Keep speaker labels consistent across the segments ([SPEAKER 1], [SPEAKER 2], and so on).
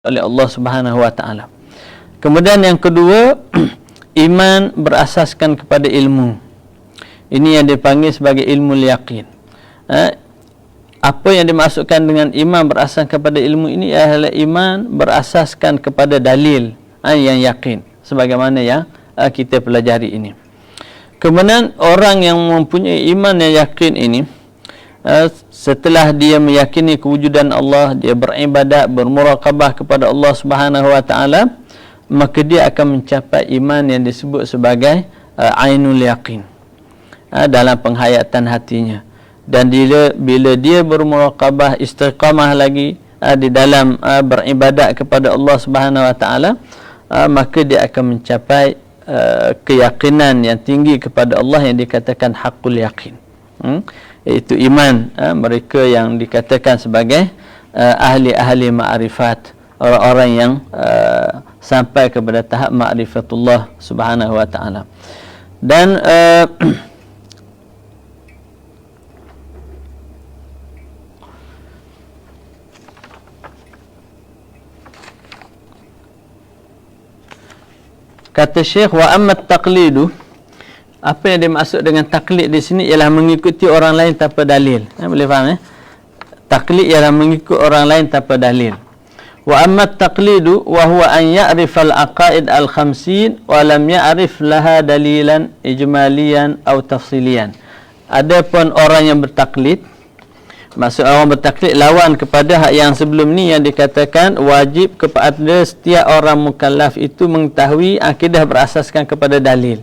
[SPEAKER 1] oleh Allah Subhanahu wa taala. Kemudian yang kedua, iman berasaskan kepada ilmu. Ini yang dipanggil sebagai ilmu yaqin. Apa yang dimaksudkan dengan iman berasaskan kepada ilmu ini adalah iman berasaskan kepada dalil yang yakin, sebagaimana yang kita pelajari ini. Kemudian orang yang mempunyai iman yang yakin ini, setelah dia meyakini kewujudan Allah, dia beribadat, bermuraqabah kepada Allah Subhanahu wa taala, maka dia akan mencapai iman yang disebut sebagai ainul yaqin dalam penghayatan hatinya. Dan bila dia bermuraqabah, istiqamah lagi di dalam beribadat kepada Allah Subhanahu wa taala, maka dia akan mencapai keyakinan yang tinggi kepada Allah yang dikatakan haqqul yaqin. Iaitu iman mereka yang dikatakan sebagai ahli-ahli ma'rifat, orang-orang yang sampai kepada tahap ma'rifatullah Subhanahu wa taala. Dan kata Syekh, wa amma taqlidu, apa yang dimaksud dengan taklid di sini ialah mengikuti orang lain tanpa dalil. Boleh faham Taklid ialah mengikut orang lain tanpa dalil. Wa amma taqlidu wa huwa an ya'rif al-aqaid al-khamsin wa lam ya'rif laha dalilan ijmaliyan atau tafsilian. Adapun orang yang bertaklid, maksud orang bertaklid lawan kepada hak yang sebelum ni yang dikatakan wajib kepada setiap orang mukallaf itu mengetahui akidah berasaskan kepada dalil.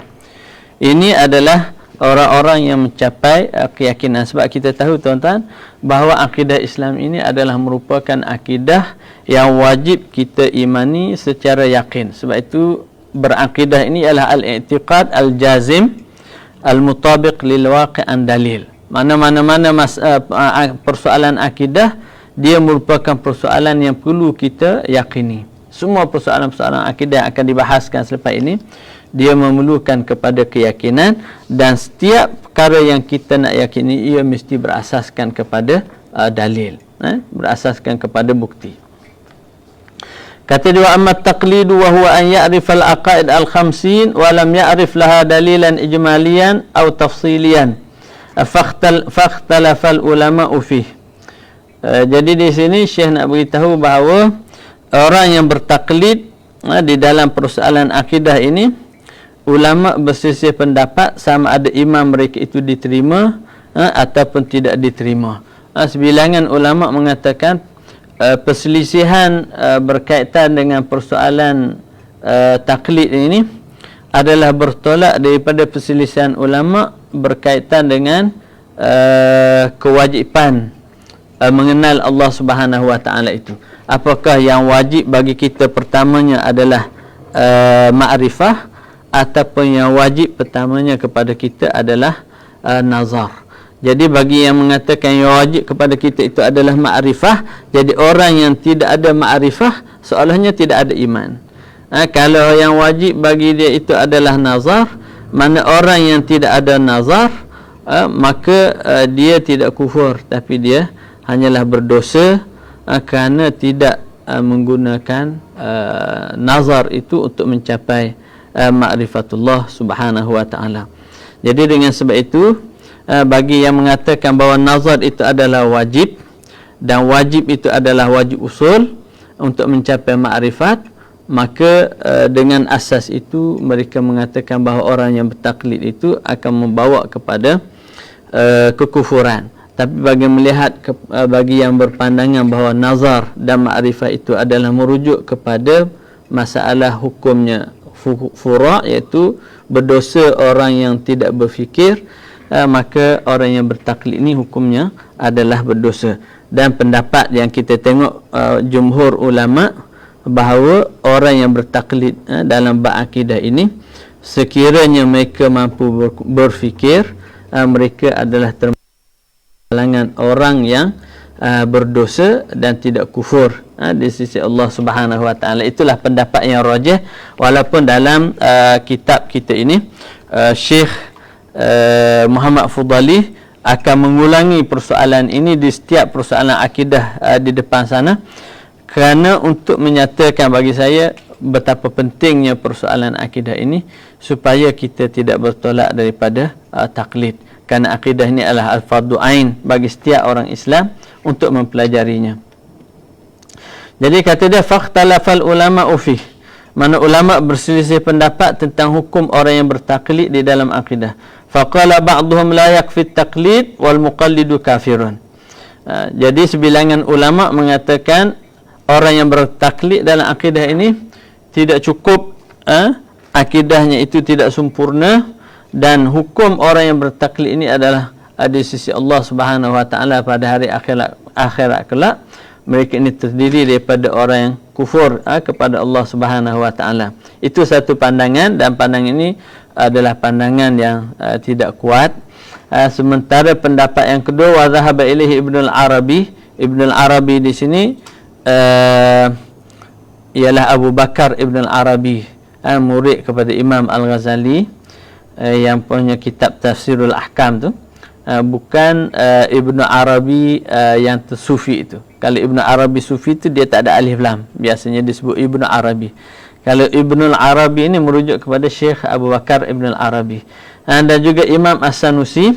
[SPEAKER 1] Ini adalah orang-orang yang mencapai keyakinan. Sebab kita tahu tuan-tuan bahawa akidah Islam ini adalah merupakan akidah yang wajib kita imani secara yakin. Sebab itu berakidah ini adalah al-i'tiqad al-jazim al-mutabiq lil waqi'an dalil. Mana-mana persoalan akidah, dia merupakan persoalan yang perlu kita yakini. Semua persoalan-persoalan akidah yang akan dibahaskan selepas ini, dia memerlukan kepada keyakinan, dan setiap perkara yang kita nak yakini ia mesti berasaskan kepada dalil, berasaskan kepada bukti. Kata dia, amma taqlidu wa huwa an ya'rif al-aqaid al-khamsin wa lam ya'rif laha dalilan ijmaliyan atau tafsiliyan fakhtalafal ulama'u fih. Jadi di sini Syekh nak beritahu bahawa orang yang bertaklid di dalam persoalan akidah ini, ulama berselisih pendapat sama ada imam mereka itu diterima ataupun tidak diterima. Sebilangan ulama mengatakan perselisihan berkaitan dengan persoalan taklid ini adalah bertolak daripada perselisihan ulama berkaitan dengan kewajipan mengenal Allah Subhanahu wa taala itu. Apakah yang wajib bagi kita pertamanya adalah ma'rifah, ataupun yang wajib pertamanya kepada kita adalah nazar. Jadi bagi yang mengatakan yang wajib kepada kita itu adalah ma'rifah, jadi orang yang tidak ada ma'rifah seolahnya tidak ada iman. Kalau yang wajib bagi dia itu adalah nazar, mana orang yang tidak ada nazar, maka dia tidak kufur, tapi dia hanyalah berdosa kerana tidak menggunakan nazar itu untuk mencapai ma'rifatullah Subhanahu wa ta'ala. Jadi dengan sebab itu, bagi yang mengatakan bahawa nazar itu adalah wajib, dan wajib itu adalah wajib usul untuk mencapai ma'rifat, maka dengan asas itu mereka mengatakan bahawa orang yang bertaklid itu akan membawa kepada kekufuran. Tapi bagi yang berpandangan bahawa nazar dan ma'rifat itu adalah merujuk kepada masalah hukumnya fura', iaitu berdosa orang yang tidak berfikir, maka orang yang bertaklid ini hukumnya adalah berdosa. Dan pendapat yang kita tengok jumhur ulama bahawa orang yang bertaklid dalam bab akidah ini, sekiranya mereka mampu berfikir, mereka adalah termasuk kalangan orang yang berdosa dan tidak kufur di sisi Allah Subhanahu wa taala. Itulah pendapat yang rajih, walaupun dalam kitab kita ini Syekh Muhammad Fudali akan mengulangi persoalan ini di setiap persoalan akidah di depan sana. kerana untuk menyatakan bagi saya betapa pentingnya persoalan akidah ini supaya kita tidak bertolak daripada taklid, kerana akidah ini adalah al-fardu ain bagi setiap orang Islam untuk mempelajarinya. Jadi kata dia fakhtalafal ulama ufih, mana ulama berselisih pendapat tentang hukum orang yang bertaklid di dalam akidah. Faqala ba'dhum la yakfi at-taqlid wal muqallidu kafirun. Jadi sebilangan ulama mengatakan orang yang bertaklid dalam akidah ini tidak cukup, akidahnya itu tidak sempurna, dan hukum orang yang bertaklid ini adalah di sisi Allah Subhanahu wa taala pada hari akhirat kelak mereka ini terdiri daripada orang yang kufur kepada Allah Subhanahu wa taala. Itu satu pandangan, dan pandangan ini adalah pandangan yang tidak kuat. Sementara pendapat yang kedua, wa dhahaba ilaihi Ibnu al-Arabi. Ibnu al-Arabi di sini ialah Abu Bakar Ibnu al-Arabi, murid kepada Imam Al-Ghazali, yang punya kitab Tafsirul Ahkam tu. Bukan Ibnu Arabi yang sufi itu. Kalau Ibnu Arabi sufi itu dia tak ada alif lam, biasanya disebut Ibnu Arabi. Kalau Ibnu Arabi ini merujuk kepada Syekh Abu Bakar Ibnu Arabi. Dan juga Imam As-Sanusi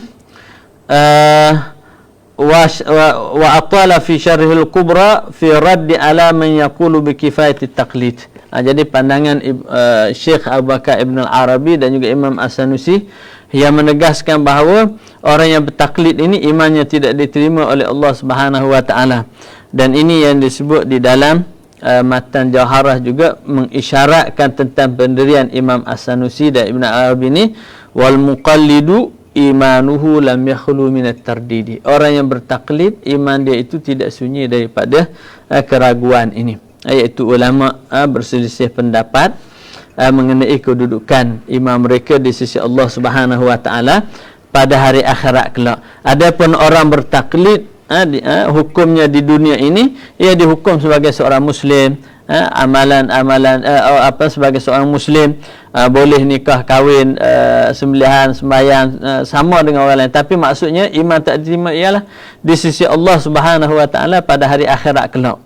[SPEAKER 1] wa atala fi syarhil kubra fi radd ala man yaqulu bi kifayati taqlid. Jadi pandangan Syekh Abu Bakar Ibnu Arabi dan juga Imam As-Sanusi yang menegaskan bahawa orang yang bertaklid ini imannya tidak diterima oleh Allah Subhanahu wa taala. Dan ini yang disebut di dalam matan Jauharah juga mengisyaratkan tentang pendirian Imam As-Sanusi dan Ibn Arabi ini, wal muqallidu imanuhu lam yakhlu min at-tardidi. Orang yang bertaklid iman dia itu tidak sunyi daripada keraguan ini. Iaitu ulama berselisih pendapat mengenai kedudukan imam mereka di sisi Allah Subhanahu wa taala pada hari akhirat kelak. Adapun orang bertaklid hukumnya di dunia ini ia dihukum sebagai seorang muslim, amalan-amalan sebagai seorang muslim boleh nikah, kahwin, sembelihan, sembahyang sama dengan orang lain, tapi maksudnya iman tak diterima ialah di sisi Allah Subhanahu wa taala pada hari akhirat kelak.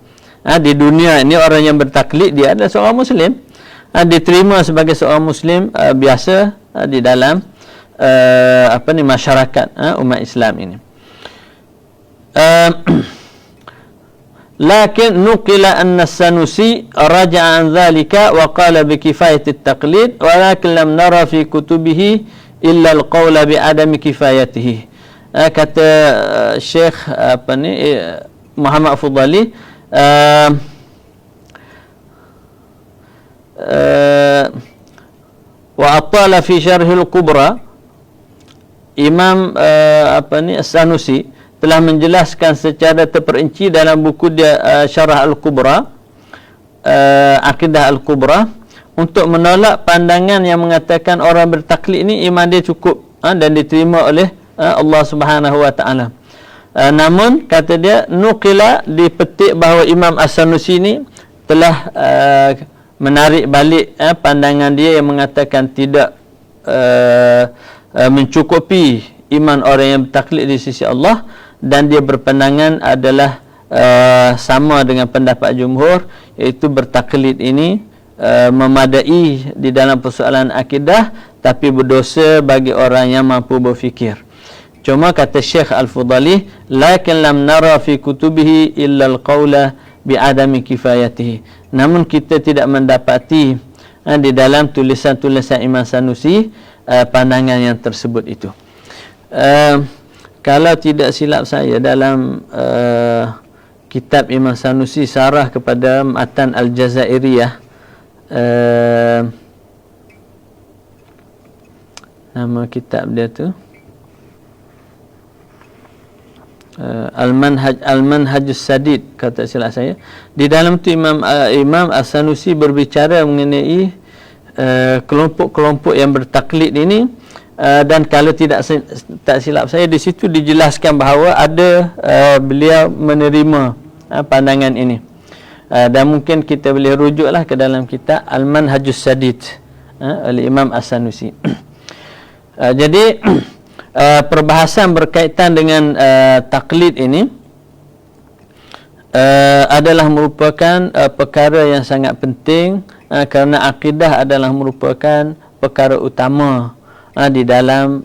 [SPEAKER 1] Di dunia ini orang yang bertaklid dia adalah seorang muslim, diterima sebagai seorang muslim biasa di dalam masyarakat umat Islam ini. Lakin nuqila anna As-Sanusi raja'a an dhalika wa qala bi kifayati at-taqlid walakin lam nara fi kutubihi illa al-qawla bi adami kifayatihi. Kata Syekh Muhammad Fudali, wa atala fi syarhil kubra, Imam As-Sanusi telah menjelaskan secara terperinci dalam buku dia Syarah Al-Kubra, Akidah Al-Kubra, untuk menolak pandangan yang mengatakan orang bertaklid ini iman dia cukup dan diterima oleh Allah Subhanahu wa taala. Namun kata dia nuqila, dipetik bahawa Imam As-Sanusi ini telah menarik balik pandangan dia yang mengatakan tidak mencukupi iman orang yang bertaklid di sisi Allah, dan dia berpandangan adalah sama dengan pendapat jumhur, iaitu bertaklid ini memadai di dalam persoalan akidah, tapi berdosa bagi orang yang mampu berfikir. Cuma kata Syekh Al-Fudali, lakin lam nara fi kutubihi illa al-qawla bi'adami kifayatihi. Namun kita tidak mendapati di dalam tulisan-tulisan Imam Sanusi pandangan yang tersebut itu. Kalau tidak silap saya, dalam kitab Imam Sanusi Sarah kepada Matan Al-Jazairiyah, nama kitab dia tu Al-Manhajus Sadid, kata silap saya. Di dalam tu Imam As-Sanusi berbicara mengenai kelompok-kelompok yang bertaklid ini, dan kalau tak silap saya di situ dijelaskan bahawa ada beliau menerima pandangan ini, dan mungkin kita boleh rujuklah ke dalam kitab Al-Manhajus Sadid oleh Imam As-Sanusi. Jadi perbahasan berkaitan dengan taklid ini adalah merupakan perkara yang sangat penting, kerana akidah adalah merupakan perkara utama di dalam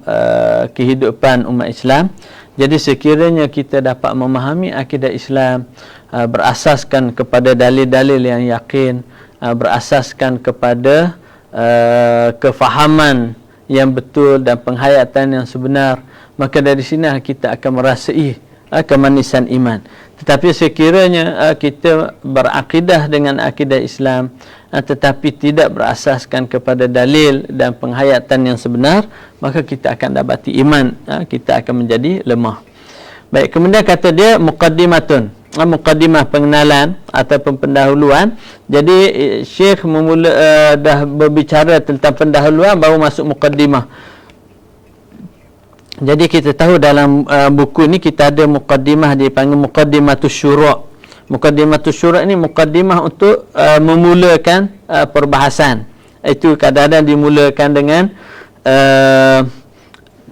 [SPEAKER 1] kehidupan umat Islam. Jadi sekiranya kita dapat memahami akidah Islam berasaskan kepada dalil-dalil yang yakin, berasaskan kepada kefahaman yang betul dan penghayatan yang sebenar, maka dari sini kita akan merasai kemanisan iman. Tetapi sekiranya kita berakidah dengan akidah Islam tetapi tidak berasaskan kepada dalil dan penghayatan yang sebenar, maka kita akan dapati iman kita akan menjadi lemah. Baik, kemudian kata dia muqaddimatun, muqaddimah pengenalan ataupun pendahuluan. Jadi Syekh dah berbicara tentang pendahuluan baru masuk muqaddimah. Jadi kita tahu dalam buku ni kita ada muqaddimah dipanggil muqaddimatus syuru'. Muqaddimatus syuru' ni muqaddimah untuk memulakan perbahasan. Itu kadang-kadang dimulakan dengan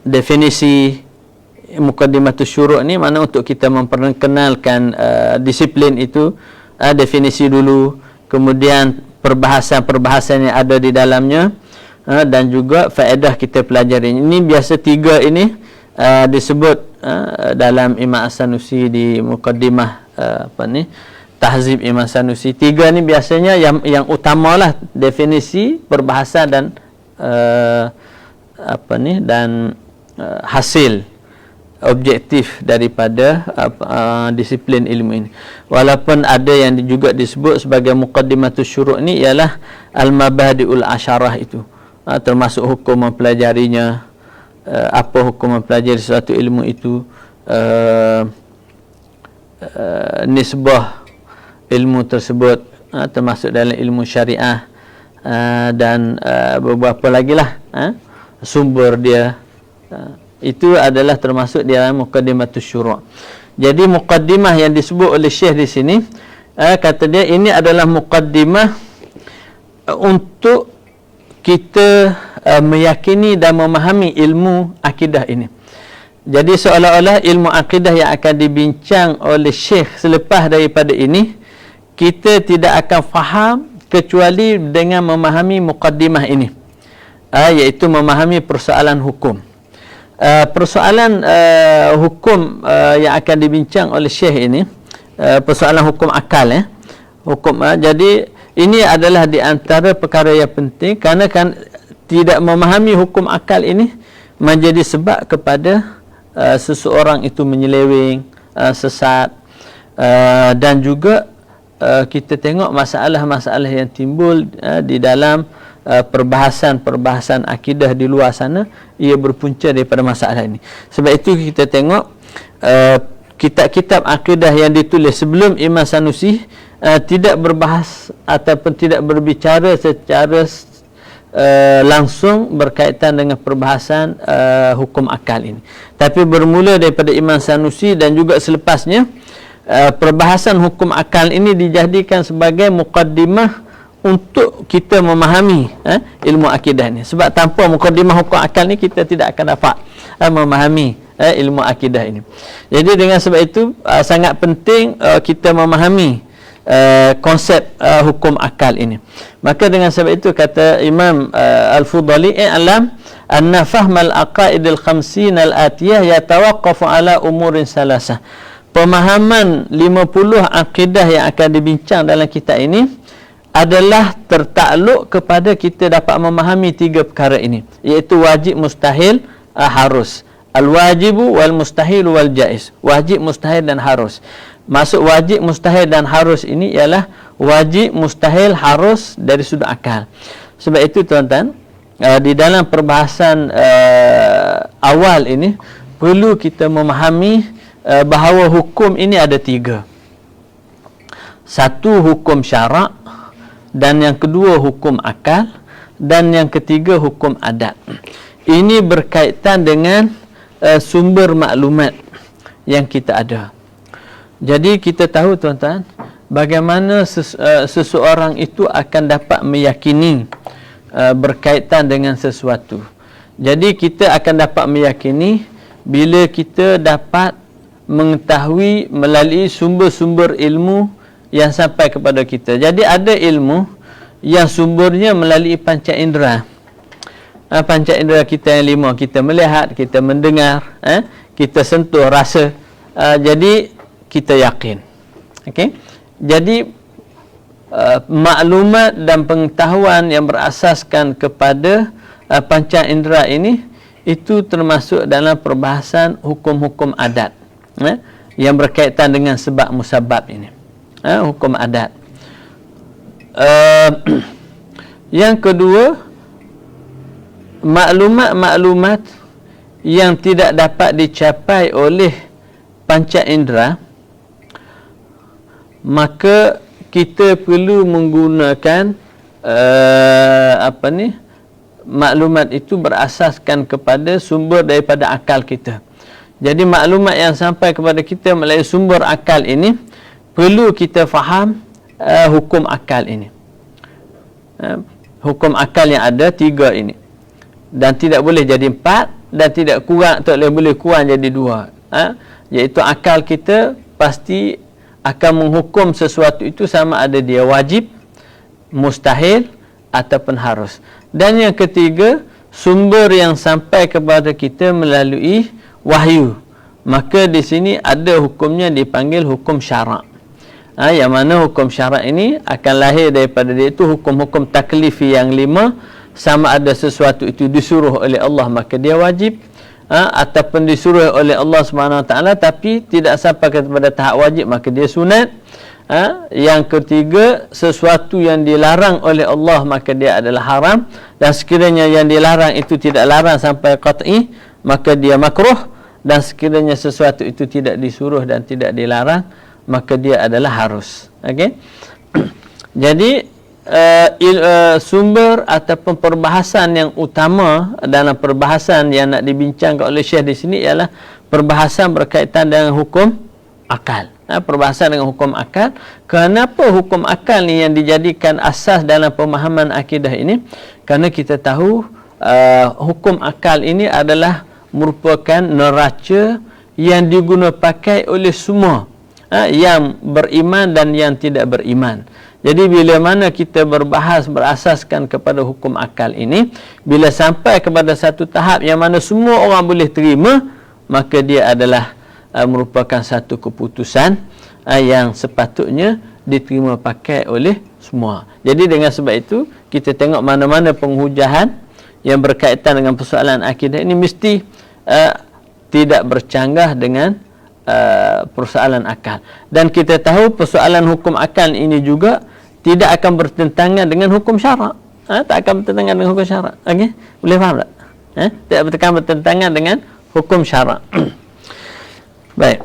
[SPEAKER 1] definisi. Muqaddimatus syuru' ni mana untuk kita memperkenalkan disiplin itu, definisi dulu, kemudian perbahasan-perbahasan yang ada di dalamnya, dan juga faedah kita pelajari. Ini biasa tiga ini disebut dalam Imam As-Sanusi di muqaddimah Tahzib Imam Sanusi. Tiga ni biasanya yang utamalah, definisi, perbahasan dan hasil objektif daripada disiplin ilmu ini. Walaupun ada yang juga disebut sebagai muqaddimatus syuru' ni ialah al-mabadi'ul asyarah itu, termasuk hukum mempelajarinya, apa hukum mempelajari suatu ilmu itu, nisbah ilmu tersebut, termasuk dalam ilmu syariah, dan beberapa lagi lah sumber dia. Itu adalah termasuk di dalam muqaddimatus syuru'. Jadi muqaddimah yang disebut oleh Syekh di sini, kata dia ini adalah muqaddimah untuk kita meyakini dan memahami ilmu akidah ini. Jadi seolah-olah ilmu akidah yang akan dibincang oleh Syekh selepas daripada ini, kita tidak akan faham kecuali dengan memahami muqaddimah ini, iaitu memahami persoalan hukum. Persoalan hukum yang akan dibincang oleh Syekh ini, persoalan hukum akal, jadi ini adalah di antara perkara yang penting, kerana kan tidak memahami hukum akal ini menjadi sebab kepada seseorang itu menyeleweng, sesat, dan juga kita tengok masalah-masalah yang timbul di dalam perbahasan akidah di luar sana, ia berpunca daripada masalah ini. Sebab itu kita tengok kitab-kitab akidah yang ditulis sebelum Imam Sanusi tidak berbahas ataupun tidak berbicara secara langsung berkaitan dengan perbahasan hukum akal ini. Tapi bermula daripada Imam Sanusi dan juga selepasnya, perbahasan hukum akal ini dijadikan sebagai muqaddimah untuk kita memahami ilmu akidah ni. Sebab tanpa muqaddimah hukum akal ni kita tidak akan dapat memahami ilmu akidah ini. Jadi dengan sebab itu sangat penting kita memahami konsep hukum akal ini. Maka dengan sebab itu kata Imam Al-Fudhali, alam anna fahmal aqaidil khamsin al-atiyah yatawaqqafu ala umurin salasah. Pemahaman 50 akidah yang akan dibincang dalam kitab ini adalah tertakluk kepada kita dapat memahami tiga perkara ini, iaitu wajib, mustahil, harus. Al-wajibu wal mustahil wal jaiz. Wajib, mustahil dan harus. Masuk wajib, mustahil dan harus ini ialah wajib, mustahil, harus dari sudut akal. Sebab itu tuan-tuan, di dalam perbahasan awal ini perlu kita memahami bahawa hukum ini ada tiga. Satu, hukum syarak, dan yang kedua hukum akal, dan yang ketiga hukum adat. Ini berkaitan dengan sumber maklumat yang kita ada. Jadi kita tahu tuan-tuan, bagaimana seseorang itu akan dapat meyakini berkaitan dengan sesuatu. Jadi kita akan dapat meyakini bila kita dapat mengetahui melalui sumber-sumber ilmu yang sampai kepada kita. Jadi ada ilmu yang sumbernya melalui panca indera. Panca indera kita yang 5, kita melihat, kita mendengar, kita sentuh, rasa. Jadi kita yakin. Okey. Jadi maklumat dan pengetahuan yang berasaskan kepada panca indera ini, itu termasuk dalam perbahasan hukum-hukum adat yang berkaitan dengan sebab musabab ini, hukum adat. Yang kedua, maklumat-maklumat yang tidak dapat dicapai oleh panca indera, maka kita perlu menggunakan maklumat itu berasaskan kepada sumber daripada akal kita. Jadi maklumat yang sampai kepada kita melalui sumber akal ini, perlu kita faham hukum akal ini. Hukum akal yang ada 3 ini. Dan tidak boleh jadi 4, dan tidak boleh kurang jadi 2. Iaitu akal kita pasti akan menghukum sesuatu itu sama ada dia wajib, mustahil ataupun harus. Dan yang ketiga, sumber yang sampai kepada kita melalui wahyu. Maka di sini ada hukumnya dipanggil hukum syarak. Yang mana hukum syarak ini akan lahir daripada dia itu hukum-hukum taklifi yang 5. Sama ada sesuatu itu disuruh oleh Allah maka dia wajib, ataupun disuruh oleh Allah SWT tapi tidak sampai kepada tahap wajib maka dia sunat. Yang ketiga, sesuatu yang dilarang oleh Allah maka dia adalah haram, dan sekiranya yang dilarang itu tidak larang sampai qat'i maka dia makruh, dan sekiranya sesuatu itu tidak disuruh dan tidak dilarang maka dia adalah harus. Okey. Jadi sumber ataupun perbahasan yang utama dalam perbahasan yang nak dibincangkan oleh Syekh di sini ialah perbahasan berkaitan dengan hukum akal. Perbahasan dengan hukum akal. Kenapa hukum akal ni yang dijadikan asas dalam pemahaman akidah ini? Kerana kita tahu hukum akal ini adalah merupakan neraca yang diguna pakai oleh semua yang beriman dan yang tidak beriman. Jadi bila mana kita berbahas berasaskan kepada hukum akal ini, bila sampai kepada satu tahap yang mana semua orang boleh terima, maka dia adalah merupakan satu keputusan yang sepatutnya diterima pakai oleh semua. Jadi dengan sebab itu, kita tengok mana-mana penghujahan yang berkaitan dengan persoalan akidah ini mesti tidak bercanggah dengan persoalan akal. Dan kita tahu persoalan hukum akal ini juga tidak akan bertentangan dengan hukum syarak. Tak akan bertentangan dengan hukum syarak. Okey? Boleh faham tak? Tidak akan bertentangan dengan hukum syarak. Baik.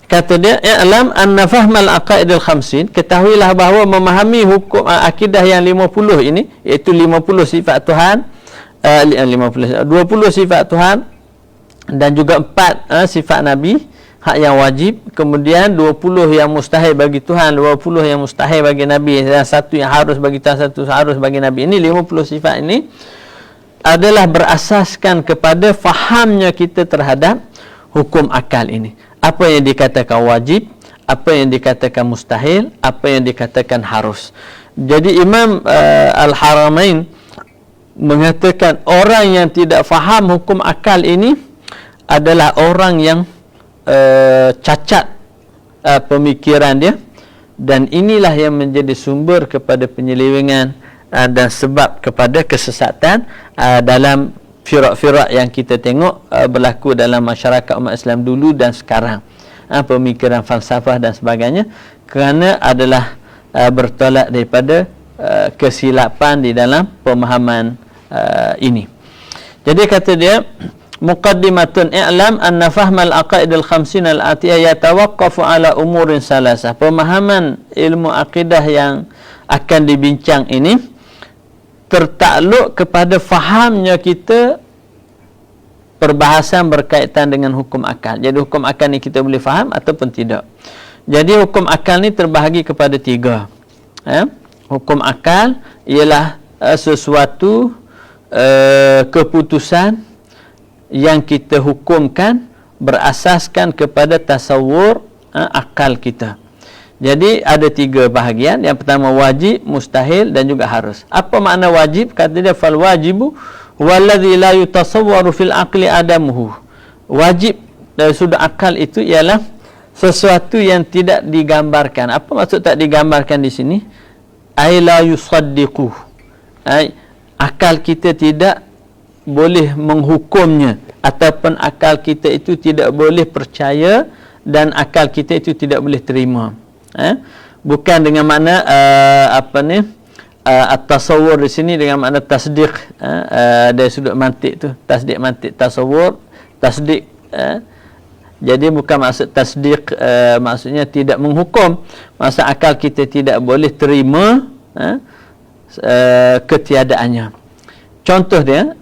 [SPEAKER 1] Kata dia, "I'lam anna fahmal aqaidil khamsin", ketahuilah bahawa memahami hukum akidah yang 50 ini, iaitu 50 sifat Tuhan, 20 sifat Tuhan dan juga 4 sifat Nabi, hak yang wajib, kemudian 20 yang mustahil bagi Tuhan, 20 yang mustahil bagi Nabi, dan satu yang harus bagi Tuhan, satu harus bagi Nabi. Ini 50 sifat ini adalah berasaskan kepada fahamnya kita terhadap hukum akal ini. Apa yang dikatakan wajib, apa yang dikatakan mustahil, apa yang dikatakan harus. Jadi Imam Al-Haramain mengatakan orang yang tidak faham hukum akal ini adalah orang yang cacat pemikiran dia, dan inilah yang menjadi sumber kepada penyelewengan dan sebab kepada kesesatan dalam firak-firak yang kita tengok berlaku dalam masyarakat umat Islam dulu dan sekarang, pemikiran falsafah dan sebagainya, kerana adalah bertolak daripada kesilapan di dalam pemahaman ini. Jadi kata dia, muqaddimatun, i'lam anna fahmal aqaidil khamsin al-atiyah yatawaqqafu ala umurin salasah. Pemahaman ilmu akidah yang akan dibincang ini tertakluk kepada fahamnya kita perbahasan berkaitan dengan hukum akal. Jadi hukum akal ni kita boleh faham ataupun tidak. Jadi hukum akal ni terbahagi kepada 3. Hukum akal ialah sesuatu keputusan yang kita hukumkan berasaskan kepada tasawur akal kita. Jadi ada 3 bahagian. Yang pertama wajib, mustahil dan juga harus. Apa makna wajib? Kata dia fal wajibu wallazi la yutasawwaru fil aqli adamuhu. Wajib dari sudut akal itu ialah sesuatu yang tidak digambarkan. Apa maksud tak digambarkan di sini? Ai la yusaddiqu. Akal kita tidak boleh menghukumnya, ataupun akal kita itu tidak boleh percaya dan akal kita itu tidak boleh terima. Bukan dengan makna at-tasawwur di sini dengan makna tasdiq, dari sudut mantik tu, tasdiq mantik, tasawwur tasdiq. Jadi bukan maksud tasdiq maksudnya tidak menghukum, maksud akal kita tidak boleh terima ketiadaannya. Contoh dia,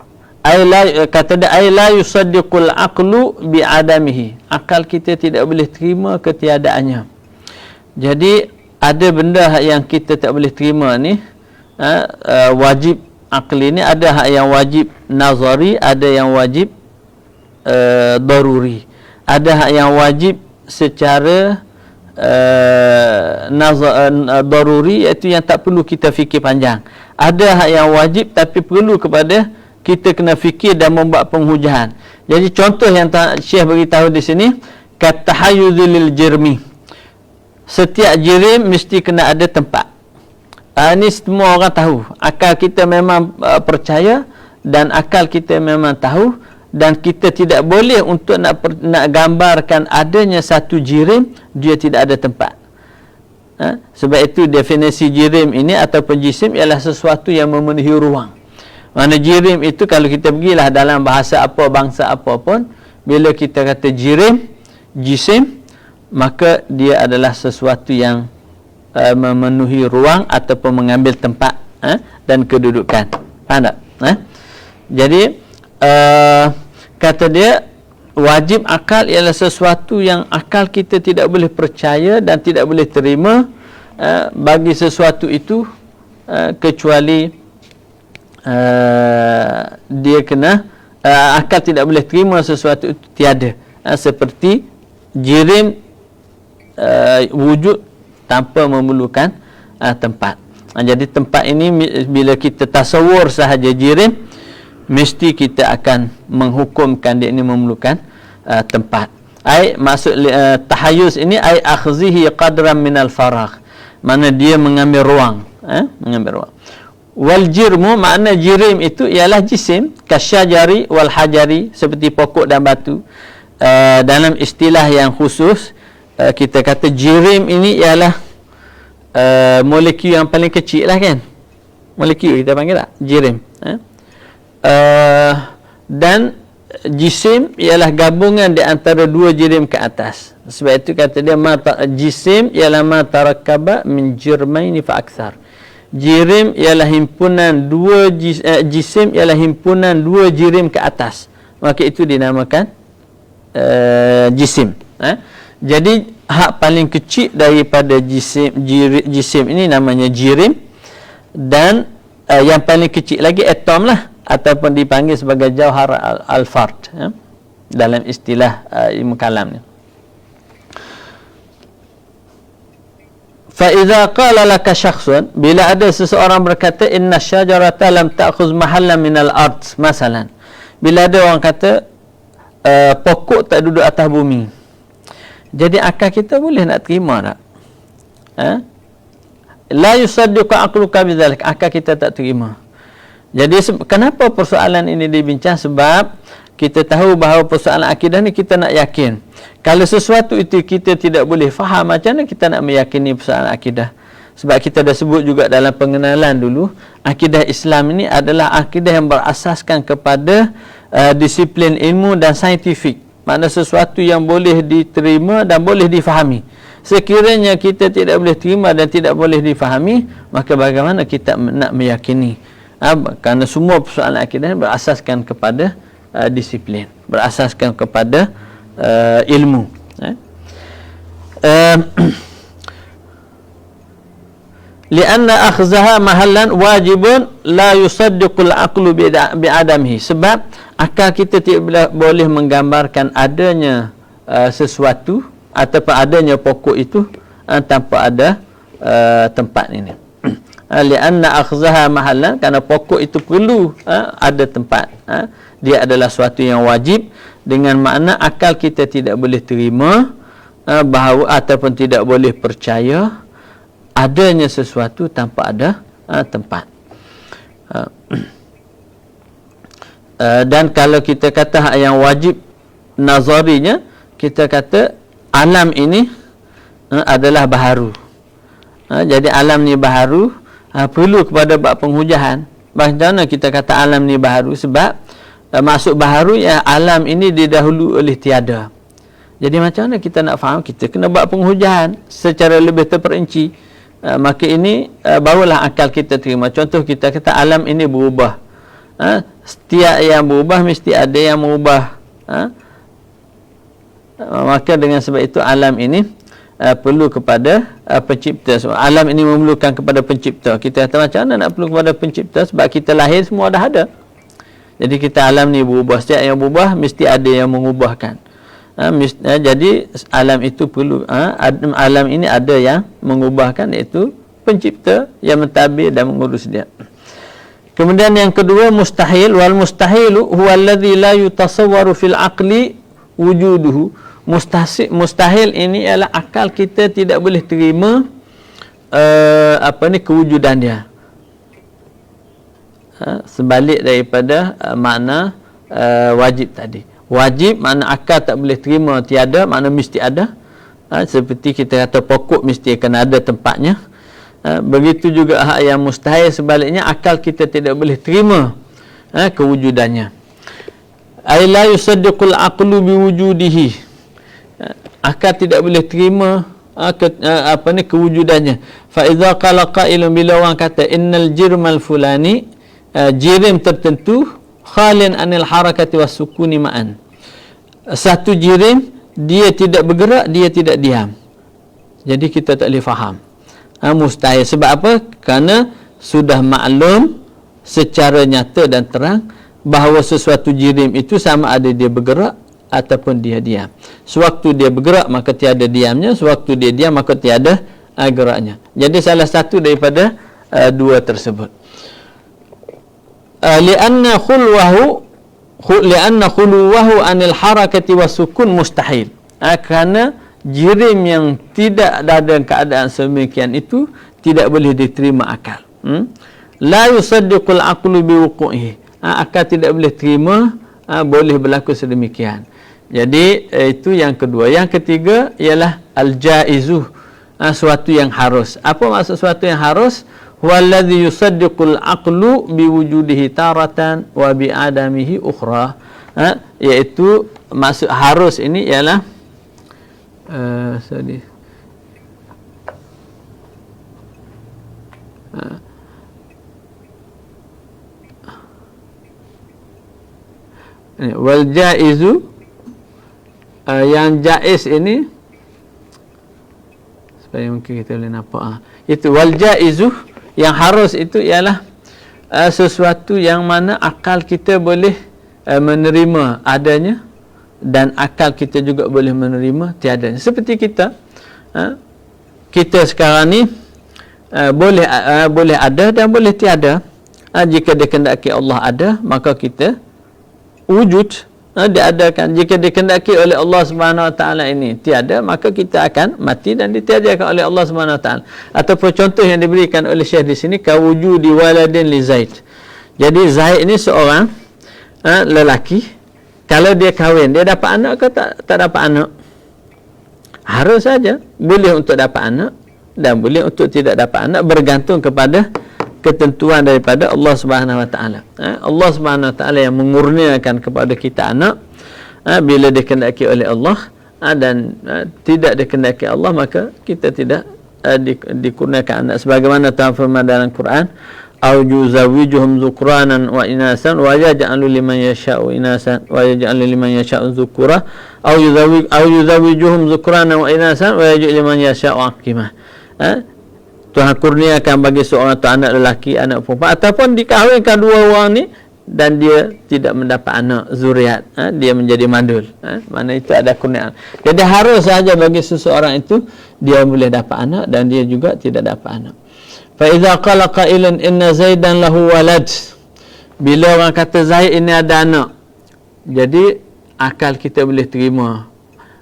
[SPEAKER 1] kata dia ai la yusaddiqul aqlu bi adamihi. Akal kita tidak boleh terima ketiadaannya. Jadi ada benda yang kita tak boleh terima ni, wajib akli ni ada hak yang wajib nazari, ada yang wajib daruri. Ada hak yang wajib secara daruri, iaitu yang tak perlu kita fikir panjang. Ada hak yang wajib tapi perlu kepada kita kena fikir dan membuat penghujahan. Jadi contoh yang Syekh beritahu di sini, katahayyuzil jirmi. Setiap jirim mesti kena ada tempat. Ini semua orang tahu. Akal kita memang percaya dan akal kita memang tahu, dan kita tidak boleh untuk nak gambarkan adanya satu jirim dia tidak ada tempat. Sebab itu definisi jirim ini ataupun jisim ialah sesuatu yang memenuhi ruang. Mana jirim itu kalau kita pergilah dalam bahasa apa, bangsa apa pun, bila kita kata jirim, jisim, maka dia adalah sesuatu yang memenuhi ruang ataupun mengambil tempat dan kedudukan. Faham tak? Jadi kata dia wajib akal ialah sesuatu yang akal kita tidak boleh percaya dan tidak boleh terima bagi sesuatu itu kecuali dia kena akal tidak boleh terima sesuatu itu tiada, seperti jirim wujud tanpa memerlukan tempat. Jadi tempat ini bila kita tasawur sahaja jirim, mesti kita akan menghukumkan dia ini memerlukan tempat. Maksud tahayyuz ini akhzihi qadran minal faragh, mana dia mengambil ruang, mengambil ruang. Wal jirmu, makna jirim itu ialah jisim, kasyajari wal hajari, seperti pokok dan batu. Dalam istilah yang khusus, kita kata jirim ini ialah molekul yang paling kecil lah kan, molekul kita panggil tak jirim. Dan jisim ialah gabungan di antara 2 jirim ke atas. Sebab itu kata dia jisim ialah ma tarakkaba min jirmaini fa akthar. Jirim ialah himpunan 2 jisim ialah himpunan 2 jirim ke atas, maka itu dinamakan jisim. Jadi hak paling kecil daripada jisim ini namanya jirim, dan yang paling kecil lagi atom lah, ataupun dipanggil sebagai jauhar al-fard dalam istilah ilmu kalam ni. Fa idza qala laka syakhsun, bila ada seseorang berkata inna syajarata lam ta'khuz mahallan minal ard, masalan, bila ada orang kata pokok tak duduk atas bumi, jadi akal kita boleh nak terima tak? La yusaddiqu aqluka bidzalik, akal kita tak terima. Jadi kenapa persoalan ini dibincang? Sebab kita tahu bahawa persoalan akidah ni kita nak yakin. Kalau sesuatu itu kita tidak boleh faham, macam mana kita nak meyakini persoalan akidah? Sebab kita dah sebut juga dalam pengenalan dulu, akidah Islam ini adalah akidah yang berasaskan kepada disiplin ilmu dan saintifik. Makna sesuatu yang boleh diterima dan boleh difahami. Sekiranya kita tidak boleh terima dan tidak boleh difahami, maka bagaimana kita nak meyakini? Kerana semua persoalan akidah berasaskan kepada disiplin, berasaskan kepada ilmu. Lianna akhzaha mahallan wajibun la yusaddiqul aqlu bi'adamihi. Sebab akal kita tidak boleh menggambarkan adanya sesuatu ataupun adanya pokok itu tanpa ada tempat ini. Lianna akhzaha mahallan, kerana pokok itu perlu ada tempat. Dia adalah suatu yang wajib, dengan makna akal kita tidak boleh terima bahawa ataupun tidak boleh percaya adanya sesuatu tanpa ada tempat. Dan kalau kita kata yang wajib nazarinya, kita kata alam ini adalah baharu. Jadi alam ni baharu, perlu kepada bab penghujahan. Bagaimana kita kata alam ni baharu? Sebab maksud baharu ya alam ini didahulu oleh tiada. Jadi macam mana kita nak faham? Kita kena buat penghujahan secara lebih terperinci. Maka ini barulah akal kita terima. Contoh kita kata alam ini berubah. Setiap yang berubah mesti ada yang mengubah. Maka dengan sebab itu alam ini perlu kepada pencipta. So, alam ini memerlukan kepada pencipta. Kita kata macam mana nak perlu kepada pencipta? Sebab kita lahir semua dah ada. Jadi kita alam ni berubah. Setiap yang berubah mesti ada yang mengubahkan. Jadi alam itu perlu alam ini ada yang mengubahkan, iaitu pencipta yang mentadbir dan mengurus dia. Kemudian yang kedua, mustahil. Wal mustahilu huwa alladhi la yutasawwaru fil aqli wujuduhu. Mustahil ini ialah akal kita tidak boleh terima kewujudan dia. Sebalik daripada makna wajib tadi. Wajib makna akal tak boleh terima tiada, makna mesti ada. Seperti kita kata pokok mesti akan ada tempatnya. Begitu juga hak yang mustahil, sebaliknya akal kita tidak boleh terima kewujudannya. Ay la yusaddiqul aqlu biwujudihi. Akal tidak boleh terima kewujudannya. Fa idza qala qailun, bila orang kata innal jirmal fulani, jirim tertentu, khalin anil harakati was sukuni ma'an. Satu jirim dia tidak bergerak, dia tidak diam. Jadi kita tak boleh faham. Mustahil. Sebab apa? Kerana sudah maklum secara nyata dan terang bahawa sesuatu jirim itu sama ada dia bergerak ataupun dia diam. Sewaktu dia bergerak maka tiada diamnya, sewaktu dia diam maka tiada geraknya. Jadi salah satu daripada dua tersebut. Lianna khuluwahu anil harakati wasukun mustahil. Kerana jirim yang tidak ada keadaan semikian itu tidak boleh diterima akal. La yusaddiqul aqlu biwuqu'ihi. Akal tidak boleh terima boleh berlaku sedemikian. Jadi itu yang kedua. Yang ketiga ialah al-jaizu, suatu yang harus. Apa maksud suatu yang harus? Huwallazi yusaddiqul aqlu biwujudihi taratan wa bi'adamihi ukhra. Iaitu maksud harus ini ialah wal jaizu, yang jaiz ini supaya mungkin kita boleh nampak itu wal jaizu, yang harus itu ialah sesuatu yang mana akal kita boleh menerima adanya dan akal kita juga boleh menerima tiadanya. Seperti kita sekarang ni boleh ada dan boleh tiada. Jika dikehendaki Allah ada, maka kita wujud, diadakan. Jika dikehendaki oleh Allah Subhanahu Wa Taala ini tiada, maka kita akan mati dan ditiadakan oleh Allah Subhanahu Wa Taala. Ataupun contoh yang diberikan oleh Syekh di sini, kawujudi waladin li Zaid. Jadi Zaid ini seorang lelaki, kalau dia kahwin, dia dapat anak ke tak dapat anak? Harus saja boleh untuk dapat anak dan boleh untuk tidak dapat anak, bergantung kepada ketentuan daripada Allah Subhanahu Wa Taala. Allah Subhanahu Wa Taala yang mengurniakan kepada kita anak bila dikehendaki oleh Allah, dan tidak dikehendaki Allah maka kita tidak dikurniakan anak. Sebagaimana Tuhan firman dalam Quran, au yuzawijuhum dhukranan wa inasan wa yaj'alu liman yasha'u inasan wa yaj'alu liman yasha'u dhukura au yuzawijuhum dhukranan wa inasan wa yaj'alu liman yasha'u aqimah. Tuhan kurniakan bagi seorang tu anak lelaki, anak perempuan, ataupun dikahwinkan dua orang ni dan dia tidak mendapat anak zuriat, dia menjadi mandul, mana itu ada kurniaan. Jadi harus saja bagi seseorang itu dia boleh dapat anak dan dia juga tidak dapat anak. Fa idza qala qailun inna Zaidan lahu walad, bila orang kata Zaid ini ada anak, jadi akal kita boleh terima,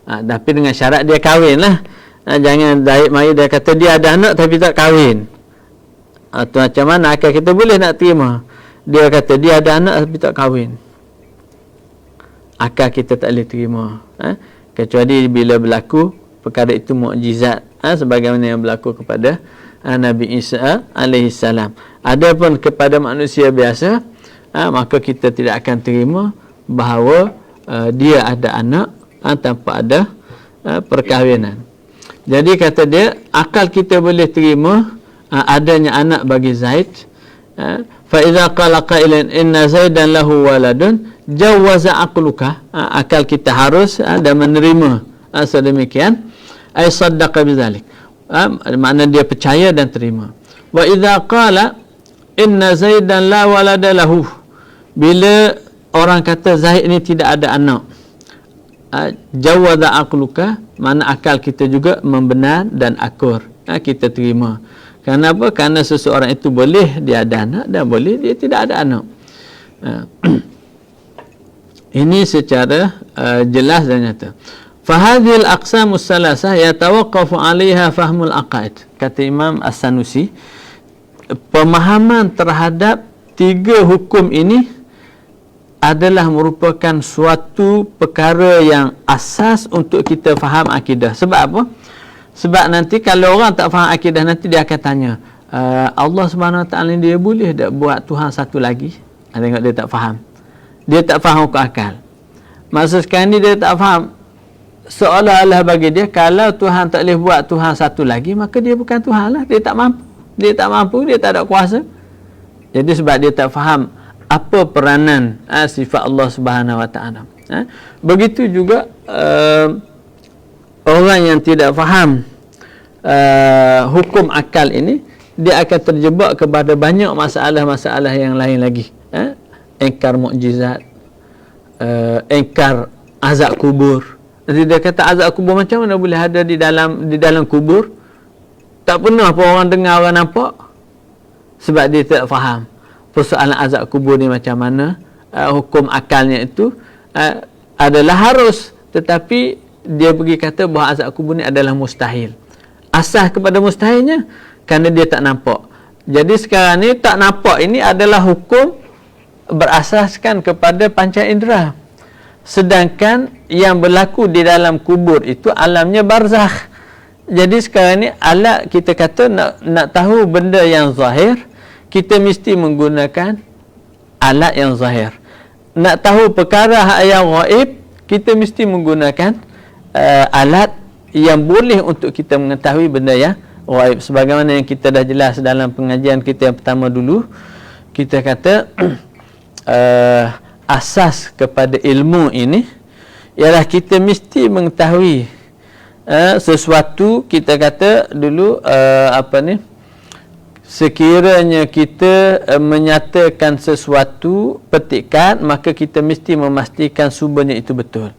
[SPEAKER 1] tapi dengan syarat dia kahwin lah. Jangan Zaid mari dia kata dia ada anak tapi tak kahwin, atau macam mana akal kita boleh nak terima. Dia kata dia ada anak tapi tak kahwin, akal kita tak boleh terima, kecuali bila berlaku perkara itu mukjizat, sebagaimana yang berlaku kepada Nabi Isa alaihi salam. Adapun kepada manusia biasa, maka kita tidak akan terima bahawa dia ada anak tanpa ada perkahwinan. Jadi kata dia, akal kita boleh terima adanya anak bagi Zaid. Fa idza qala qailun inna Zaidan lahu waladun jawaza aqluka, akal kita harus dan menerima sedemikian, ay saddaqa bidzalik, makna dia percaya dan terima. Wa idza qala inna Zaidan la walada lahu, bila orang kata Zaid ini tidak ada anak, jawaza aqluka, mana akal kita juga membenar dan akur, kita terima. Kenapa? Kerana seseorang itu boleh dia ada anak dan boleh dia tidak ada anak. Ini secara jelas dan nyata. Fahadhil aqsamus salasah yatawaqqafu 'alaiha fahmul aqaid. Kata Imam As-Sanusi, pemahaman terhadap tiga hukum ini adalah merupakan suatu perkara yang asas untuk kita faham akidah. Sebab apa? Sebab nanti kalau orang tak faham akidah, nanti dia akan tanya, Allah Subhanahu Wa Taala dia boleh tak buat Tuhan satu lagi? Tengok dia tak faham. Dia tak faham hukum akal. Maksud sekarang ni dia tak faham. Seolah-olah bagi dia, kalau Tuhan tak boleh buat Tuhan satu lagi, maka dia bukan Tuhan lah. Dia tak mampu. Dia tak mampu, dia tak ada kuasa. Jadi sebab dia tak faham apa peranan sifat Allah Subhanahu Wa Taala. Begitu juga orang yang tidak faham hukum akal ini, dia akan terjebak kepada banyak masalah-masalah yang lain lagi. Engkar mukjizat, engkar azab kubur. Jadi dia kata azab kubur macam mana boleh ada di dalam kubur? Tak pernah pun orang dengar, orang nampak. Sebab dia tak faham persoalan azab kubur ni macam mana. Hukum akalnya itu adalah harus, tetapi dia pergi kata bahawa azab kubur ni adalah mustahil. Asas kepada mustahilnya kerana dia tak nampak. Jadi sekarang ni tak nampak ini adalah hukum berasaskan kepada panca indera. Sedangkan yang berlaku di dalam kubur itu alamnya barzakh. Jadi sekarang ni alat kita kata nak tahu benda yang zahir, kita mesti menggunakan alat yang zahir. Nak tahu perkara yang ghaib, kita mesti menggunakan alat yang boleh untuk kita mengetahui benda yang ghaib. Sebagaimana yang kita dah jelas dalam pengajian kita yang pertama dulu, kita kata asas kepada ilmu ini ialah kita mesti mengetahui sesuatu. Kita kata dulu sekiranya kita menyatakan sesuatu petikan, maka kita mesti memastikan sumbernya itu betul.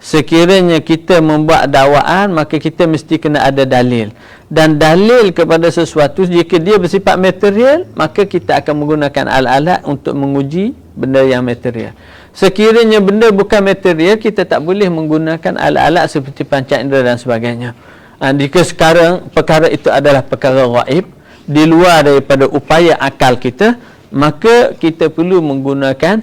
[SPEAKER 1] Sekiranya kita membuat dakwaan, maka kita mesti kena ada dalil. Dan dalil kepada sesuatu, jika dia bersifat material, maka kita akan menggunakan alat-alat untuk menguji benda yang material. Sekiranya benda bukan material, kita tak boleh menggunakan alat-alat seperti panca indera dan sebagainya. Jika sekarang perkara itu adalah perkara ghaib, di luar daripada upaya akal kita, maka kita perlu menggunakan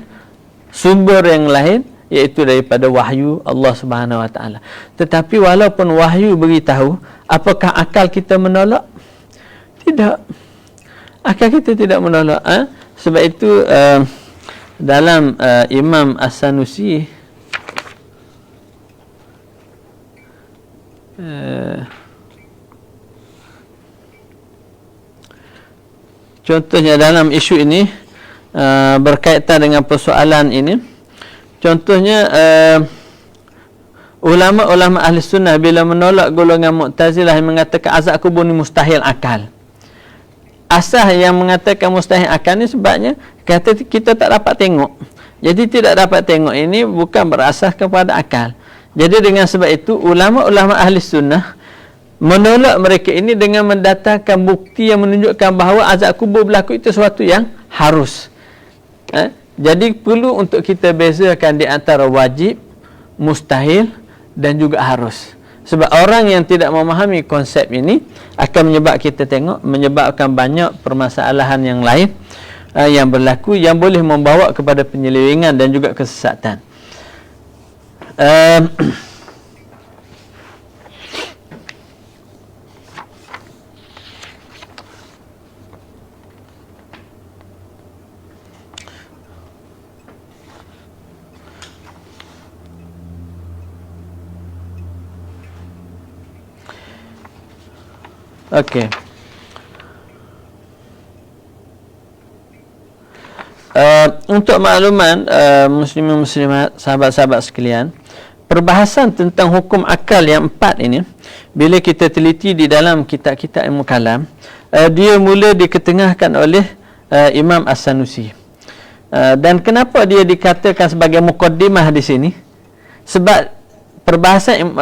[SPEAKER 1] sumber yang lain, iaitu daripada wahyu Allah Subhanahu Wa Taala. Tetapi walaupun wahyu beritahu, apakah akal kita menolak? Tidak. Akal kita tidak menolak. Sebab itu dalam Imam As-Sanusi contohnya dalam isu ini berkaitan dengan persoalan ini. Contohnya ulama-ulama ahli sunnah bila menolak golongan Mu'tazilah yang mengatakan azab kubur ni mustahil akal. asas yang mengatakan mustahil akal ni sebabnya kata kita tak dapat tengok. Jadi tidak dapat tengok ini bukan berasas kepada akal. Jadi dengan sebab itu ulama-ulama ahli sunnah menolak mereka ini dengan mendatangkan bukti yang menunjukkan bahawa azab kubur berlaku itu sesuatu yang harus. Jadi perlu untuk kita bezakan di antara wajib, mustahil dan juga harus. Sebab orang yang tidak memahami konsep ini akan menyebabkan banyak permasalahan yang lain yang berlaku yang boleh membawa kepada penyelewengan dan juga kesesatan. Okey. Untuk makluman muslimin-muslimat, sahabat-sahabat sekalian, perbahasan tentang hukum akal yang 4 ini bila kita teliti di dalam kitab-kitab ilmu kalam, dia mula diketengahkan oleh Imam As-Sanusi. Dan kenapa dia dikatakan sebagai muqaddimah di sini? Sebab perbahasan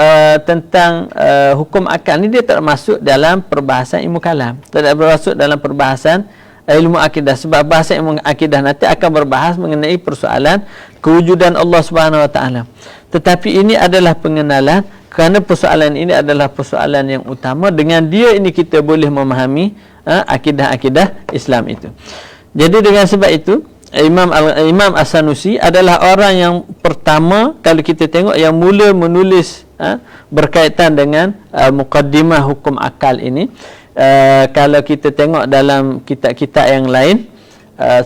[SPEAKER 1] tentang hukum akal ni dia tak masuk dalam perbahasan ilmu kalam, tidak masuk dalam perbahasan ilmu akidah. Sebab bahasa ilmu akidah nanti akan berbahas mengenai persoalan kewujudan Allah Subhanahu Wa Taala. Tetapi ini adalah pengenalan kerana persoalan ini adalah persoalan yang utama. Dengan dia ini kita boleh memahami akidah-akidah Islam itu. Jadi dengan sebab itu Imam As-Sanusi adalah orang yang pertama kalau kita tengok yang mula menulis berkaitan dengan muqaddimah hukum akal ini. Kalau kita tengok dalam kitab-kitab yang lain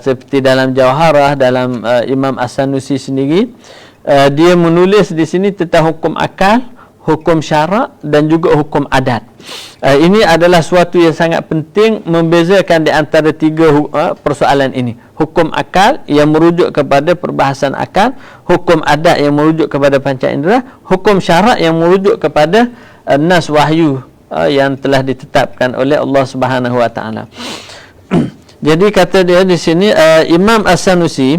[SPEAKER 1] seperti dalam Jauharah, dalam Imam As-Sanusi sendiri, dia menulis di sini tentang hukum akal, hukum syarak dan juga hukum adat. Ini adalah suatu yang sangat penting membezakan di antara tiga persoalan ini. Hukum akal yang merujuk kepada perbahasan akal, hukum adat yang merujuk kepada panca indera, hukum syarak yang merujuk kepada nas wahyu yang telah ditetapkan oleh Allah Subhanahu Wa Taala. Jadi kata dia di sini Imam As-Sanusi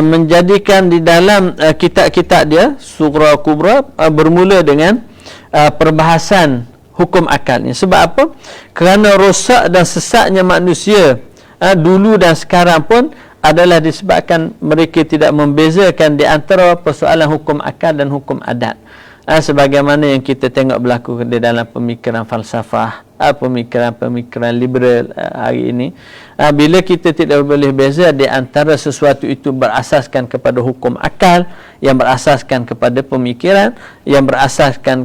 [SPEAKER 1] menjadikan di dalam kitab-kitab dia Sughra Kubra bermula dengan perbahasan hukum akal ni. Sebab apa? Kerana rosak dan sesatnya manusia dulu dan sekarang pun adalah disebabkan mereka tidak membezakan di antara persoalan hukum akal dan hukum adat. Sebagaimana yang kita tengok berlaku di dalam pemikiran falsafah, pemikiran liberal hari ini. Bila kita tidak boleh beza di antara sesuatu itu berasaskan kepada hukum akal, yang berasaskan kepada pemikiran, yang berasaskan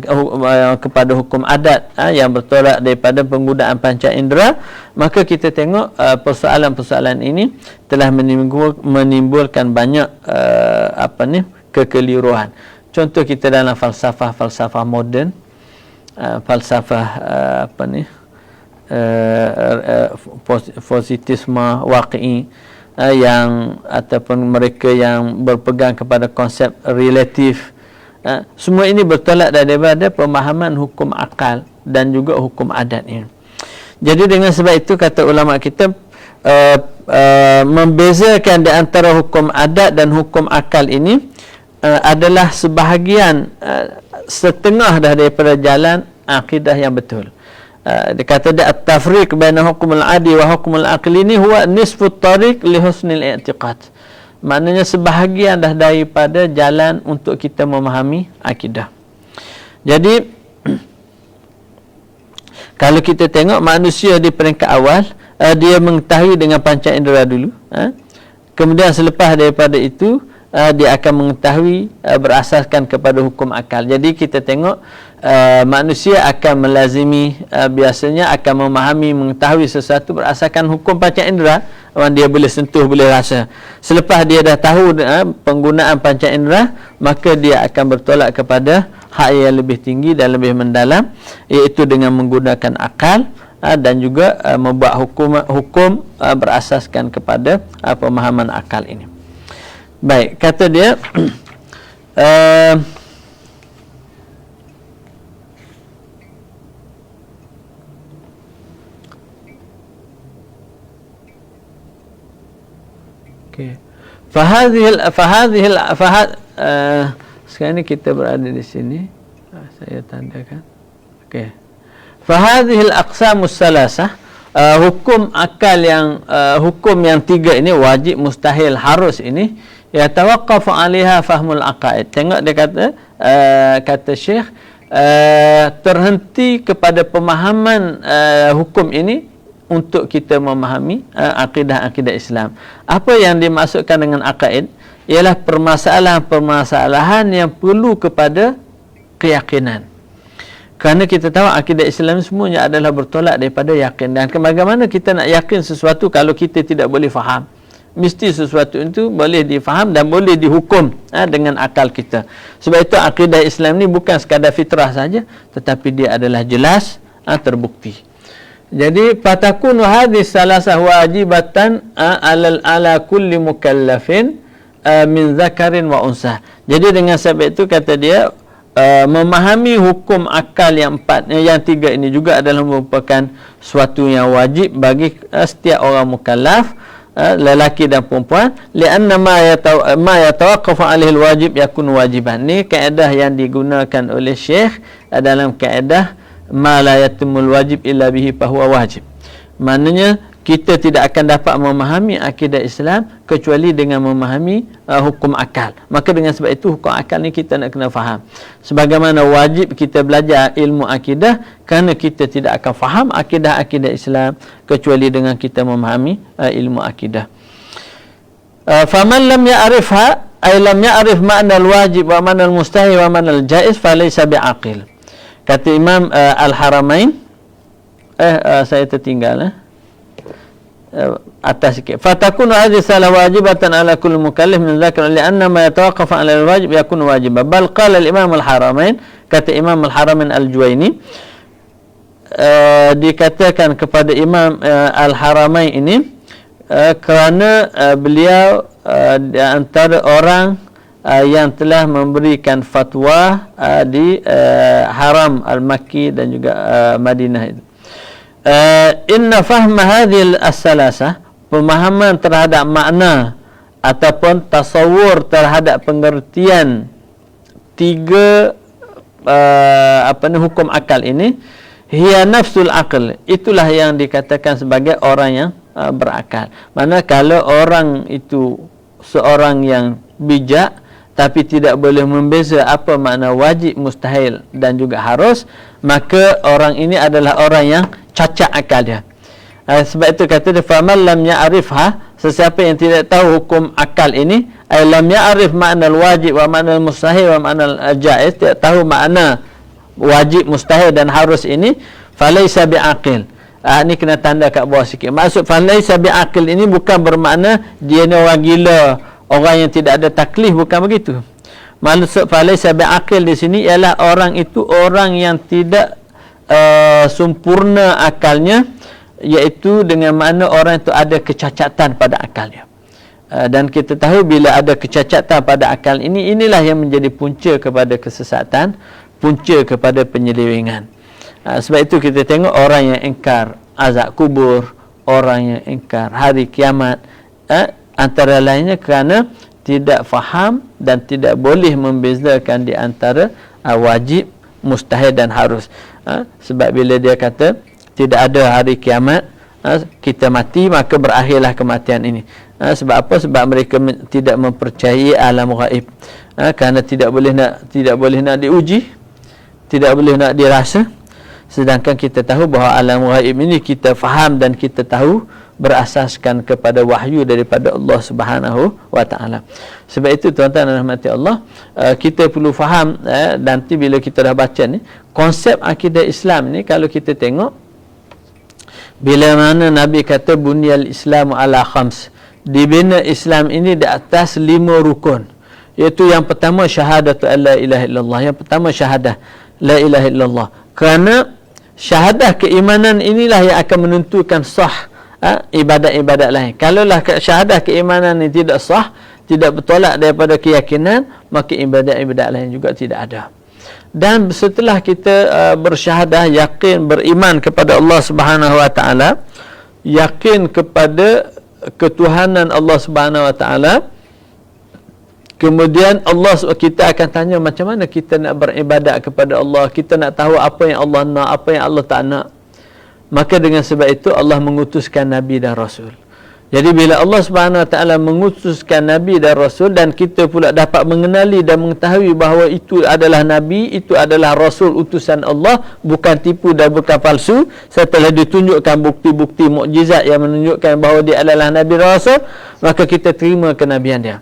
[SPEAKER 1] kepada hukum adat, yang bertolak daripada penggunaan panca indera, maka kita tengok persoalan-persoalan ini telah menimbulkan banyak kekeliruan. Contoh kita dalam falsafah moden, positisme waqi, yang ataupun mereka yang berpegang kepada konsep relatif, semua ini bertolak daripada pemahaman hukum akal dan juga hukum adat ini. Jadi dengan sebab itu kata ulama kita membezakan di antara hukum adat dan hukum akal ini adalah sebahagian setengah dah daripada jalan akidah yang betul. Dia kata dia at-tafriq baina hukm al-adi wa hukm al-aqli ni huwa nisfu at-tariq li husnil i'tiqad. Maknanya sebahagian dah daripada jalan untuk kita memahami akidah. Jadi kalau kita tengok manusia di peringkat awal, dia mengetahui dengan panca indera dulu, kemudian selepas daripada itu dia akan mengetahui berasaskan kepada hukum akal. Jadi kita tengok manusia akan melazimi, biasanya akan memahami, mengetahui sesuatu berasaskan hukum panca indera, dia boleh sentuh, boleh rasa. Selepas dia dah tahu penggunaan panca indera, maka dia akan bertolak kepada hak yang lebih tinggi dan lebih mendalam, iaitu dengan menggunakan akal dan juga membuat hukum berasaskan kepada pemahaman akal ini. Baik, kata dia okey. Sekarang ni kita berada di sini. Saya tandakan. Okey. Fahadhil aqsamus salasah, hukum akal yang hukum yang tiga ini, wajib, mustahil, harus ini, ya tawaqqafu 'alaiha fahmul aqaid. Tengok dia kata Syekh, terhenti kepada pemahaman hukum ini untuk kita memahami akidah-akidah Islam. Apa yang dimaksudkan dengan aqaid ialah permasalahan-permasalahan yang perlu kepada keyakinan. Kerana kita tahu akidah Islam semuanya adalah bertolak daripada yakin. Dan bagaimana kita nak yakin sesuatu kalau kita tidak boleh faham? Mesti sesuatu itu boleh difaham dan boleh dihukum dengan akal kita. Sebab itu akidah Islam ni bukan sekadar fitrah saja, tetapi dia adalah jelas, terbukti. Jadi fatakunu hadhihi salasah wajibatan ala kulli mukallafin min zakarin wa unsa. Jadi dengan sebab itu kata dia, memahami hukum akal yang tiga ini juga adalah merupakan suatu yang wajib bagi setiap orang mukallaf, lelaki dan perempuan, lianna ma yatawaqqafu alaihi alwajib yakun wajiban. Ni kaedah yang digunakan oleh Syekh dalam kaedah ma la yatimul wajib illa bihi fahuwa wajib. Maknanya kita tidak akan dapat memahami akidah Islam kecuali dengan memahami hukum akal. Maka dengan sebab itu hukum akal ni kita nak kena faham. Sebagaimana wajib kita belajar ilmu akidah, kerana kita tidak akan faham akidah-akidah Islam kecuali dengan kita memahami ilmu akidah. Faman lam ya'rifha ay lam ya'rif ma'na al-wajib wa ma'na al-mustahil wa ma'na al-jaiz falaysa bi'aqil. Kata Imam Al-Haramain, saya tertinggal atas sikit. Fatakunu hadhihi salah wajibatan ala kulli mukallaf min dzakar li'anna ma yatawaqqafu 'ala al-wajib yakun wajiban. Bal qala al-Imam Al-Haramain, kata Imam Al-Haramain Al-Juwaini, dikatakan kepada Imam Al-Haramain ini kerana beliau di antara orang yang telah memberikan fatwa di Haram Al-Makki dan juga Madinah itu. Inna fahma hadhil as-salasah, pemahaman terhadap makna ataupun tasawur terhadap pengertian tiga hukum akal ini, hiya nafsul aql, itulah yang dikatakan sebagai orang yang berakal. Mana kalau orang itu seorang yang bijak tapi tidak boleh membeza apa makna wajib, mustahil dan juga harus, maka orang ini adalah orang yang cacat akal dia. Sebab itu kata dia, faman lam ya'rifha, sesiapa yang tidak tahu hukum akal ini, ay lam ya'rif makna wajib wa makna mustahil wa makna jaiz, tidak tahu makna wajib, mustahil dan harus ini, falaysa bi'aqil. Ni kena tanda kat bawah sikit. Maksud falaysa bi'aqil ini bukan bermakna dia ni orang gila, orang yang tidak ada taklif, bukan begitu. Maksud falaysa bi'aqil di sini ialah orang itu orang yang tidak sempurna akalnya, iaitu dengan makna orang itu ada kecacatan pada akalnya. Dan kita tahu bila ada kecacatan pada akal ini, inilah yang menjadi punca kepada kesesatan, punca kepada penyelewengan. Sebab itu kita tengok orang yang ingkar azab kubur, orang yang ingkar hari kiamat, antara lainnya kerana tidak faham dan tidak boleh membezakan di antara wajib, mustahil dan harus. Sebab bila dia kata tidak ada hari kiamat, kita mati, maka berakhirlah kematian ini. Sebab apa? Sebab mereka tidak mempercayai alam ghaib. Kerana tidak boleh nak diuji, tidak boleh nak dirasa. Sedangkan kita tahu bahawa alam ghaib ini kita faham dan kita tahu berasaskan kepada wahyu daripada Allah Subhanahu wa taala. Sebab itu tuan-tuan dan rahmati Allah, kita perlu faham, nanti bila kita dah baca ni konsep akidah Islam ni, kalau kita tengok bila mana Nabi kata bunyal Islamu ala khams, dibina Islam ini di atas 5 rukun, iaitu yang pertama syahadatu alla ilaha illallah, yang pertama syahadah la ilaha illallah. Kerana syahadah keimanan inilah yang akan menentukan sah ibadat-ibadat lain. Kalaulah syahadah keimanan ini tidak sah, tidak bertolak daripada keyakinan, maka ibadat-ibadat lain juga tidak ada. Dan setelah kita bersyahadah, yakin, beriman kepada Allah Subhanahu wa taala, yakin kepada ketuhanan Allah Subhanahu Wa Taala, kemudian kita akan tanya macam mana kita nak beribadat kepada Allah, kita nak tahu apa yang Allah nak, apa yang Allah tak nak. Maka dengan sebab itu Allah mengutuskan Nabi dan Rasul. Jadi bila Allah Subhanahu Wa Taala mengutuskan Nabi dan Rasul, dan kita pula dapat mengenali dan mengetahui bahawa itu adalah Nabi, itu adalah Rasul utusan Allah, bukan tipu dan bukan palsu, setelah ditunjukkan bukti-bukti mukjizat yang menunjukkan bahawa dia adalah Nabi dan Rasul, maka kita terima kenabian dia.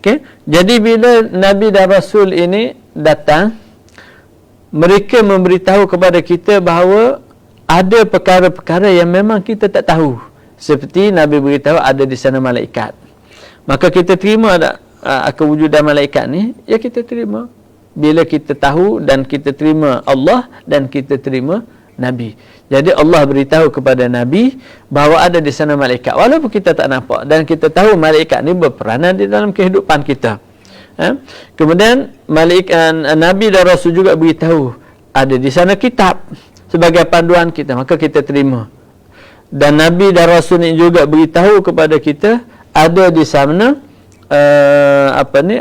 [SPEAKER 1] Okay? Jadi bila Nabi dan Rasul ini datang, mereka memberitahu kepada kita bahawa ada perkara-perkara yang memang kita tak tahu. Seperti Nabi beritahu ada di sana malaikat. Maka kita terima tak kewujudan malaikat ni? Ya, kita terima. Bila kita tahu dan kita terima Allah dan kita terima Nabi. Jadi Allah beritahu kepada Nabi bahawa ada di sana malaikat. Walaupun kita tak nampak. Dan kita tahu malaikat ni berperanan di dalam kehidupan kita. Kemudian Nabi dan Rasul juga beritahu ada di sana kitab sebagai panduan kita. Maka kita terima. Dan Nabi dan Rasul ini juga beritahu kepada kita ada di sana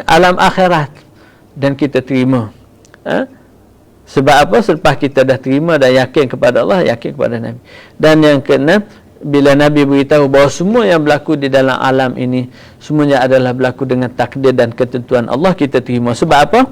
[SPEAKER 1] alam akhirat, dan kita terima. Sebab apa? Selepas kita dah terima dan yakin kepada Allah, yakin kepada Nabi. Dan yang keenam, bila Nabi beritahu bahawa semua yang berlaku di dalam alam ini semuanya adalah berlaku dengan takdir dan ketentuan Allah, kita terima. Sebab apa?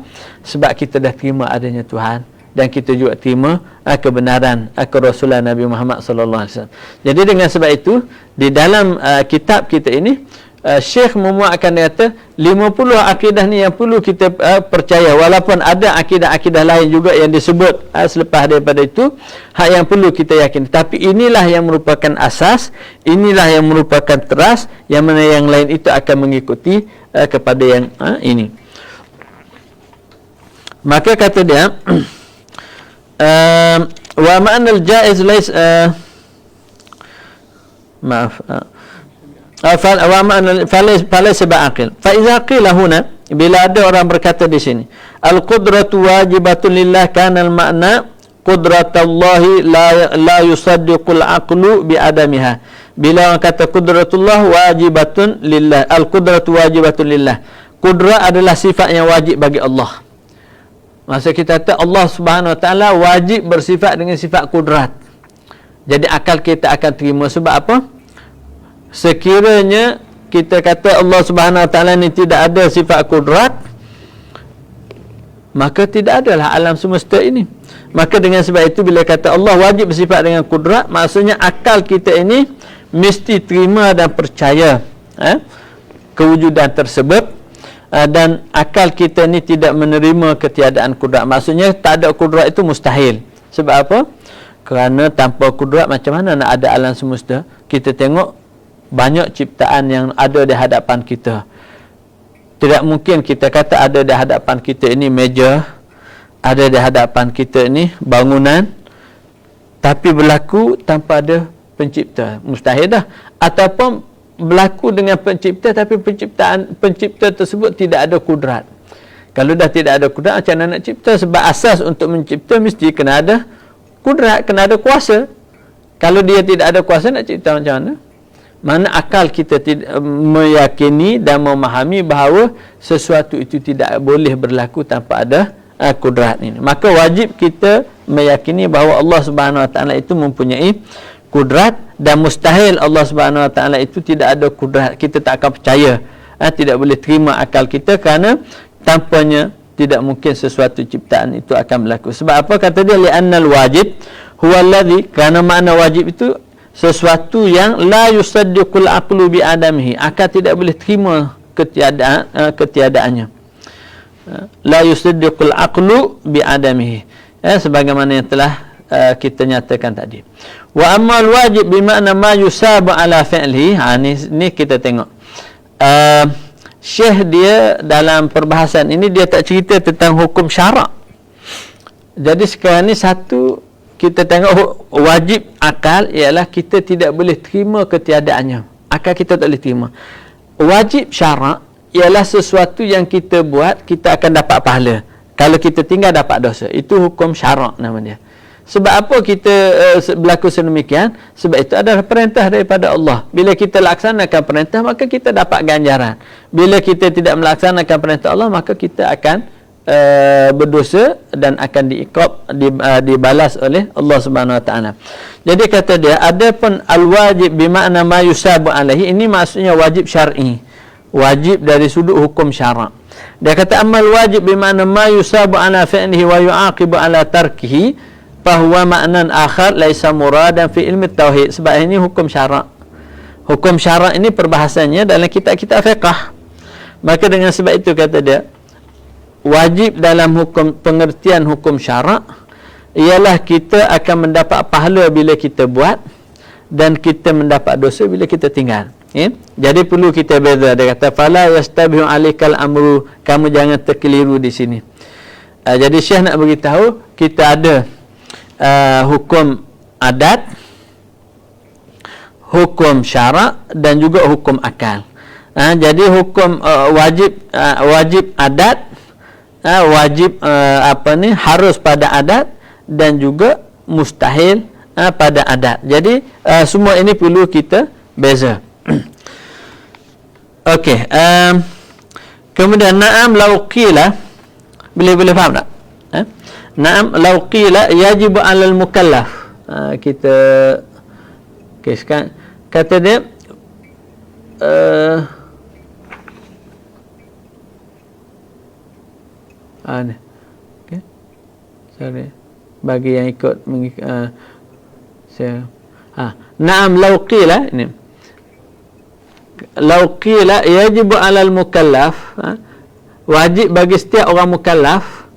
[SPEAKER 1] Sebab kita dah terima adanya Tuhan, dan kita juga terima kebenaran kerasulan Nabi Muhammad sallallahu alaihi wasallam. Jadi dengan sebab itu di dalam kitab kita ini Syekh memuatkan, dia kata 50 akidah ni yang perlu kita percaya, walaupun ada akidah-akidah lain juga yang disebut selepas daripada itu hak yang perlu kita yakini, tapi inilah yang merupakan asas, inilah yang merupakan teras, yang mana yang lain itu akan mengikuti kepada yang ini. Maka kata dia wa ma'anal jaiz lais maaf wa ma'anal falaysa ba'aqil. Fa idza qila huna, bila ada orang berkata di sini al qudratu wajibatun lillah, kana al ma'na qudratullahi la yusaddiqul aqlu bi adamiha. Bila orang kata qudratullah wajibatun lillah, al qudratu wajibatun lillah, qudrat adalah sifat yang wajib bagi Allah. Maksud kita kata Allah Subhanahu Wa Taala wajib bersifat dengan sifat kudrat. Jadi akal kita akan terima. Sebab apa? Sekiranya kita kata Allah Subhanahu Wa Taala ni tidak ada sifat kudrat, maka tidak adalah alam semesta ini. Maka dengan sebab itu bila kata Allah wajib bersifat dengan kudrat, maksudnya akal kita ini mesti terima dan percaya kewujudan tersebut. Dan akal kita ni tidak menerima ketiadaan kudrat. Maksudnya tak ada kudrat itu mustahil. Sebab apa? Kerana tanpa kudrat macam mana nak ada alam semesta? Kita tengok banyak ciptaan yang ada di hadapan kita. Tidak mungkin kita kata ada di hadapan kita ini meja, ada di hadapan kita ini bangunan, tapi berlaku tanpa ada pencipta. Mustahil dah. Ataupun berlaku dengan pencipta, tapi pencipta tersebut tidak ada kudrat. Kalau dah tidak ada kudrat, macam mana nak cipta? Sebab asas untuk mencipta mesti kena ada kudrat, kena ada kuasa. Kalau dia tidak ada kuasa, nak cipta macam mana? Mana akal kita tidak meyakini dan memahami bahawa sesuatu itu tidak boleh berlaku tanpa ada kudrat ini. Maka wajib kita meyakini bahawa Allah Subhanahu Wa Taala itu mempunyai kudrat, dan mustahil Allah Subhanahu Wa Taala itu tidak ada kudrat. Kita tak akan percaya, tidak boleh terima akal kita, kerana tanpanya tidak mungkin sesuatu ciptaan itu akan berlaku. Sebab apa? Kata dia li'annal wajib huwa alladhi, kerana makna wajib itu sesuatu yang la yusaddiqul aqlu bi adamihi, akal tidak boleh terima ketiadaannya. La yusaddiqul aqlu bi adamihi, sebagaimana yang telah kita nyatakan tadi. Wa ammal wajib bermakna ma yusabu ala fi'lihi. Ni kita tengok Syekh dia dalam perbahasan ini dia tak cerita tentang hukum syarak. Jadi sekarang ni satu kita tengok wajib akal ialah kita tidak boleh terima ketiadaannya. Akal kita tak boleh terima. Wajib syarak ialah sesuatu yang kita buat kita akan dapat pahala. Kalau kita tinggal dapat dosa. Itu hukum syarak nama dia. Sebab apa kita berlaku sedemikian? Sebab itu adalah perintah daripada Allah. Bila kita laksanakan perintah, maka kita dapat ganjaran. Bila kita tidak melaksanakan perintah Allah, maka kita akan berdosa dan akan dibalas oleh Allah Subhanahu Wa Taala. Jadi kata dia, adapun al-wajib bermakna ma yusabu alaihi, ini maksudnya wajib syar'i. Wajib dari sudut hukum syarak. Dia kata amal wajib bermakna ma yusabu ala fi'lihi wa yu'aqibu ala tarkihi, fahuwa ma'nan akhar laisa muradan fi ilmi tauhid. Sebab ini hukum syarak. Hukum syarak ini perbahasannya dalam kitab-kitab fiqh. Maka dengan sebab itu kata dia, wajib dalam hukum, pengertian hukum syarak ialah kita akan mendapat pahala bila kita buat dan kita mendapat dosa bila kita tinggal. Jadi perlu kita beza. Dia kata fala yastabihu alikal amru, kamu jangan terkeliru di sini. Jadi Syekh nak beritahu kita ada hukum adat, hukum syarak dan juga hukum akal. Jadi hukum wajib adat, wajib harus pada adat dan juga mustahil pada adat. Jadi semua ini perlu kita beza. Okey, kemudian na'am law qila, boleh faham tak? Na'am law qila yajib 'alal mukallaf. Kita sekarang kata dia ni. Okey. Sorry. Bagi yang ikut na'am law qila, ini law qila yajibu 'alal mukallaf, wajib bagi setiap orang mukallaf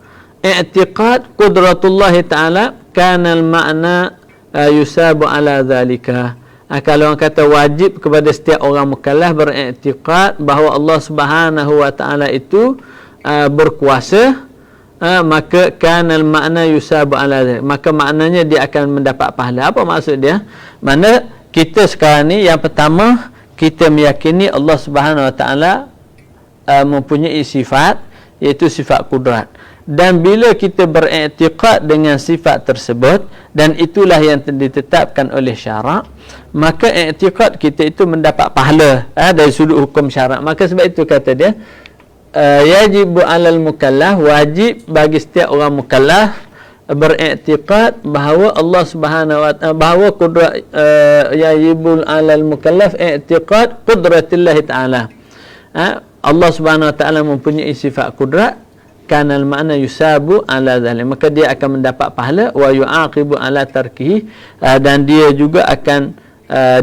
[SPEAKER 1] i'tiqad qudratullah taala, kana al-ma'na yusabu 'ala zalika. Kalau orang kata wajib kepada setiap orang mukallaf beriktikad bahawa Allah Subhanahu wa taala itu berkuasa, maka kana al-ma'na yusabu 'ala zalika, maka maknanya dia akan mendapat pahala. Apa maksud dia? Mana kita sekarang ni, yang pertama kita meyakini Allah Subhanahu Wa Taala mempunyai sifat, iaitu sifat kudrat. Dan bila kita beriktikad dengan sifat tersebut, dan itulah yang ditetapkan oleh syarak, maka iktikad kita itu mendapat pahala dari sudut hukum syarak. Maka sebab itu kata dia, yajibu 'alal mukallaf, wajib bagi setiap orang mukallaf beriktikad bahawa Allah Subhanahu wa taala, bahawa qudrat, yajibul 'alal mukallaf i'tiqad qudratillah taala. Allah Subhanahu wa taala mempunyai sifat kudrat, kana al-ma'na yusabu 'ala zalim, maka dia akan mendapat pahala, wa yu'aqibu 'ala tarkihi, dan dia juga akan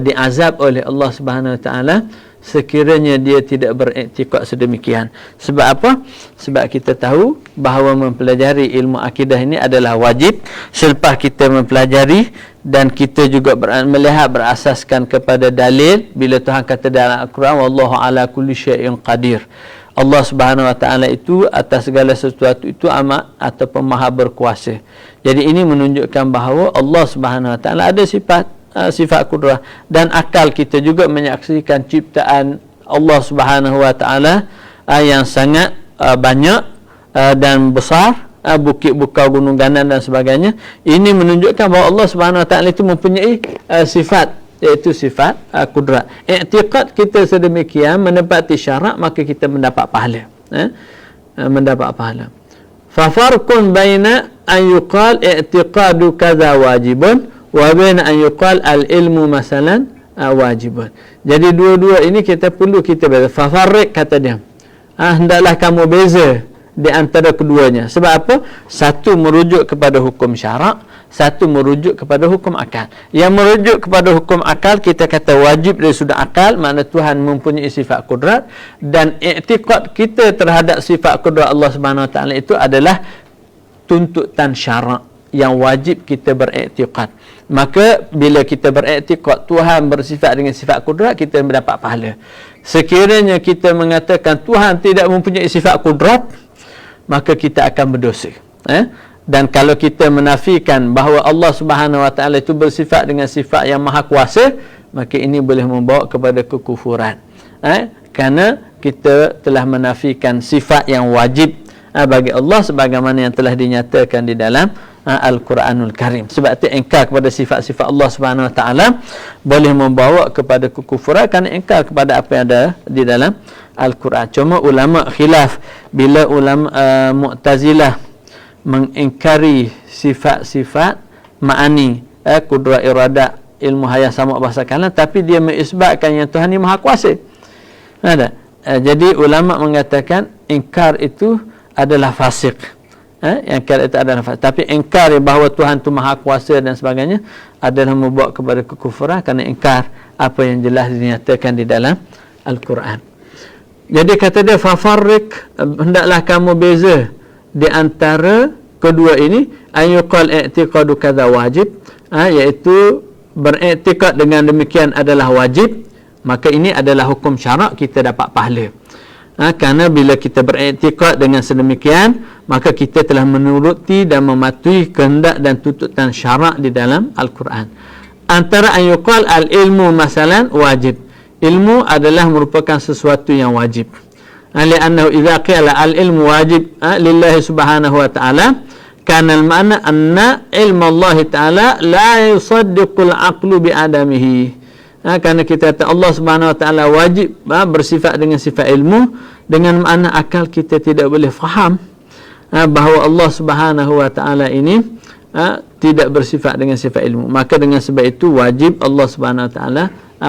[SPEAKER 1] diazab oleh Allah Subhanahu wa taala sekiranya dia tidak beriktikad sedemikian. Sebab apa? Sebab kita tahu bahawa mempelajari ilmu akidah ini adalah wajib. Selepas kita mempelajari dan kita juga melihat berasaskan kepada dalil, bila Tuhan kata dalam Al-Quran, wallahu ala kulli syai'in qadir, Allah Subhanahu wa taala itu atas segala sesuatu itu amat ataupun maha berkuasa. Jadi ini menunjukkan bahawa Allah Subhanahu wa taala ada sifat kudrah, dan akal kita juga menyaksikan ciptaan Allah Subhanahu wa taala yang sangat banyak dan besar, bukit bukau, gunung ganan dan sebagainya. Ini menunjukkan bahawa Allah Subhanahu wa taala itu mempunyai sifat, iaitu sifat kudrat. I'tiqad kita sedemikian menepati syarak, maka kita mendapat pahala, mendapat pahala. Fa farqun baina an yuqal i'tiqadu kadza wajibun wa baina an yuqal al-ilmu masalan wajibun. Jadi dua-dua ini kita perlu kita beza. Fa farriq, kata dia, hendaklah kamu beza di antara keduanya. Sebab apa? Satu merujuk kepada hukum syarak, satu merujuk kepada hukum akal. Yang merujuk kepada hukum akal kita kata wajib dari sudut akal, makna Tuhan mempunyai sifat kudrat, dan i'tiqad kita terhadap sifat kudrat Allah Subhanahu wa taala itu adalah tuntutan syarak yang wajib kita beriktikad. Maka bila kita beriktikad Tuhan bersifat dengan sifat kudrat, kita mendapat pahala. Sekiranya kita mengatakan Tuhan tidak mempunyai sifat kudrat, maka kita akan berdosa. Dan kalau kita menafikan bahawa Allah Subhanahu wa taala itu bersifat dengan sifat yang maha kuasa, maka ini boleh membawa kepada kekufuran. Kerana kita telah menafikan sifat yang wajib bagi Allah sebagaimana yang telah dinyatakan di dalam Al-Quranul Karim. Sebab itu ingkar kepada sifat-sifat Allah Subhanahu Wa Taala boleh membawa kepada kekufuran kerana ingkar kepada apa yang ada di dalam Al-Quran. Cuma ulama khilaf bila ulama Mu'tazilah mengingkari sifat-sifat ma'ani, kudrat, iradat, ilmu hayat, sama, bahasa kalam, tapi dia mengisbatkan yang Tuhan ni maha kuasa. Ada. Jadi ulama mengatakan ingkar itu adalah fasik. Ingkar itu adalah fasik. Tapi ingkar bahawa Tuhan itu maha kuasa dan sebagainya adalah membawa kepada kekufuran kerana ingkar apa yang jelas dinyatakan di dalam Al-Quran. Jadi kata dia, fafarrik, hendaklah kamu beza di antara kedua ini, ayyuqal i'tiqadu kadza wajib, iaitu beriktikad dengan demikian adalah wajib, maka ini adalah hukum syarak, kita dapat pahala. Kerana bila kita beriktikad dengan sedemikian, maka kita telah menuruti dan mematuhi kehendak dan tuntutan syarak di dalam Al-Quran. Antara ayyuqal al-ilmu masalan wajib, ilmu adalah merupakan sesuatu yang wajib. Li'annahu idza qila al-ilmu wajib lillahi subhanahu wa ta'ala, kana al-ma'na anna ilmu Allah ta'ala la yusaddiqu al-aqlu bi'adamihi. Kerana kita kata Allah Subhanahu Wa Ta'ala wajib bersifat dengan sifat ilmu, dengan makna akal kita tidak boleh faham bahawa Allah Subhanahu Wa Ta'ala ini tidak bersifat dengan sifat ilmu. Maka dengan sebab itu wajib Allah Subhanahu Wa Ta'ala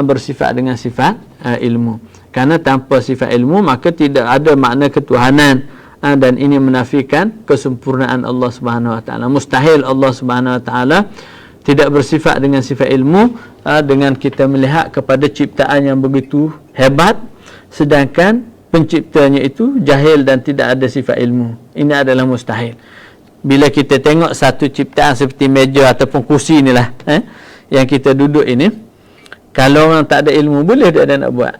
[SPEAKER 1] bersifat dengan sifat ilmu. Kerana tanpa sifat ilmu maka tidak ada makna ketuhanan, dan ini menafikan kesempurnaan Allah Subhanahu Wa Ta'ala. Mustahil Allah Subhanahu Wa Ta'ala tidak bersifat dengan sifat ilmu dengan kita melihat kepada ciptaan yang begitu hebat, sedangkan penciptanya itu jahil dan tidak ada sifat ilmu. Ini adalah mustahil. Bila kita tengok satu ciptaan seperti meja ataupun kursi inilah yang kita duduk ini, kalau orang tak ada ilmu, boleh dia ada nak buat?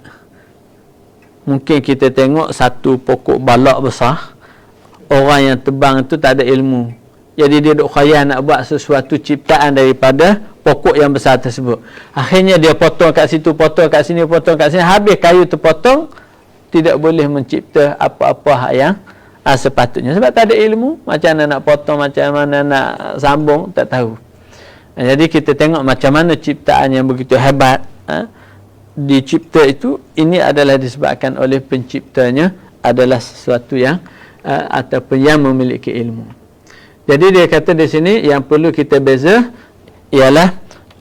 [SPEAKER 1] Mungkin kita tengok satu pokok balak besar, orang yang tebang itu tak ada ilmu, jadi dia duk khayal nak buat sesuatu ciptaan daripada pokok yang besar tersebut. Akhirnya dia potong kat situ, potong kat sini, potong kat sini, habis kayu terpotong, tidak boleh mencipta apa-apa yang sepatutnya. Sebab tak ada ilmu, macam mana nak potong, macam mana nak sambung, tak tahu. Jadi kita tengok macam mana ciptaan yang begitu hebat dicipta itu, ini adalah disebabkan oleh penciptanya adalah sesuatu yang ataupun yang memiliki ilmu. Jadi dia kata di sini yang perlu kita beza ialah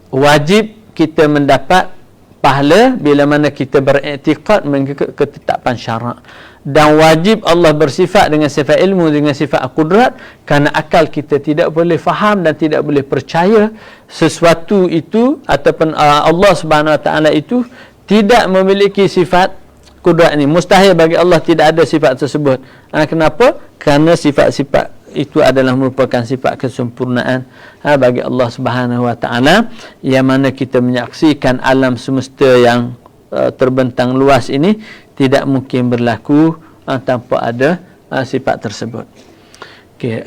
[SPEAKER 1] wajib kita mendapat pahala bila mana kita beriktikad mengikut ketetapan syarak, dan wajib Allah bersifat dengan sifat ilmu, dengan sifat kudrat, kerana akal kita tidak boleh faham dan tidak boleh percaya sesuatu itu ataupun Allah Subhanahu Wa Ta'ala itu tidak memiliki sifat kudrat ini. Mustahil bagi Allah tidak ada sifat tersebut. Kenapa? Kerana sifat-sifat itu adalah merupakan sifat kesempurnaan bagi Allah Subhanahu Wa Ta'ala, yang mana kita menyaksikan alam semesta yang terbentang luas ini tidak mungkin berlaku tanpa ada sifat tersebut. Okey,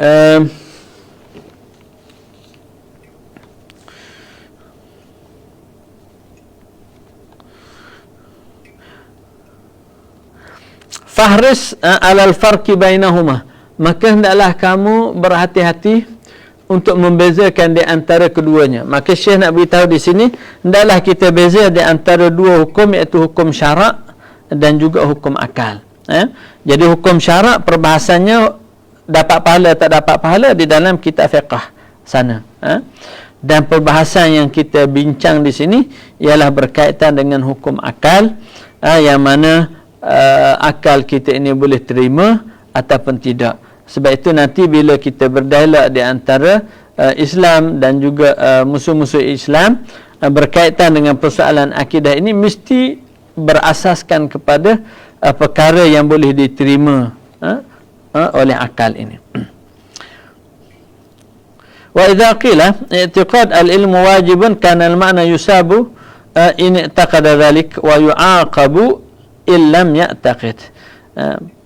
[SPEAKER 1] fahris alal farqi bainahuma, maka hendaklah kamu berhati-hati untuk membezakan di antara keduanya. Maka Syekh nak beritahu di sini, hendaklah kita beza di antara dua hukum, iaitu hukum syarak dan juga hukum akal. Jadi hukum syarak perbahasannya dapat pahala tak dapat pahala di dalam kitab fiqh sana. Dan perbahasan yang kita bincang di sini ialah berkaitan dengan hukum akal, yang mana akal kita ini boleh terima ataupun tidak. Sebab itu nanti bila kita berdialog di antara Islam dan juga musuh-musuh Islam berkaitan dengan persoalan akidah ini, mesti berasaskan kepada perkara yang boleh diterima oleh akal ini. Wa idza qila i'tiqad al-ilmu wajibun kana al-ma'na yusabu in i'taqada dhalik wa yu'aqabu illam ya'taqid.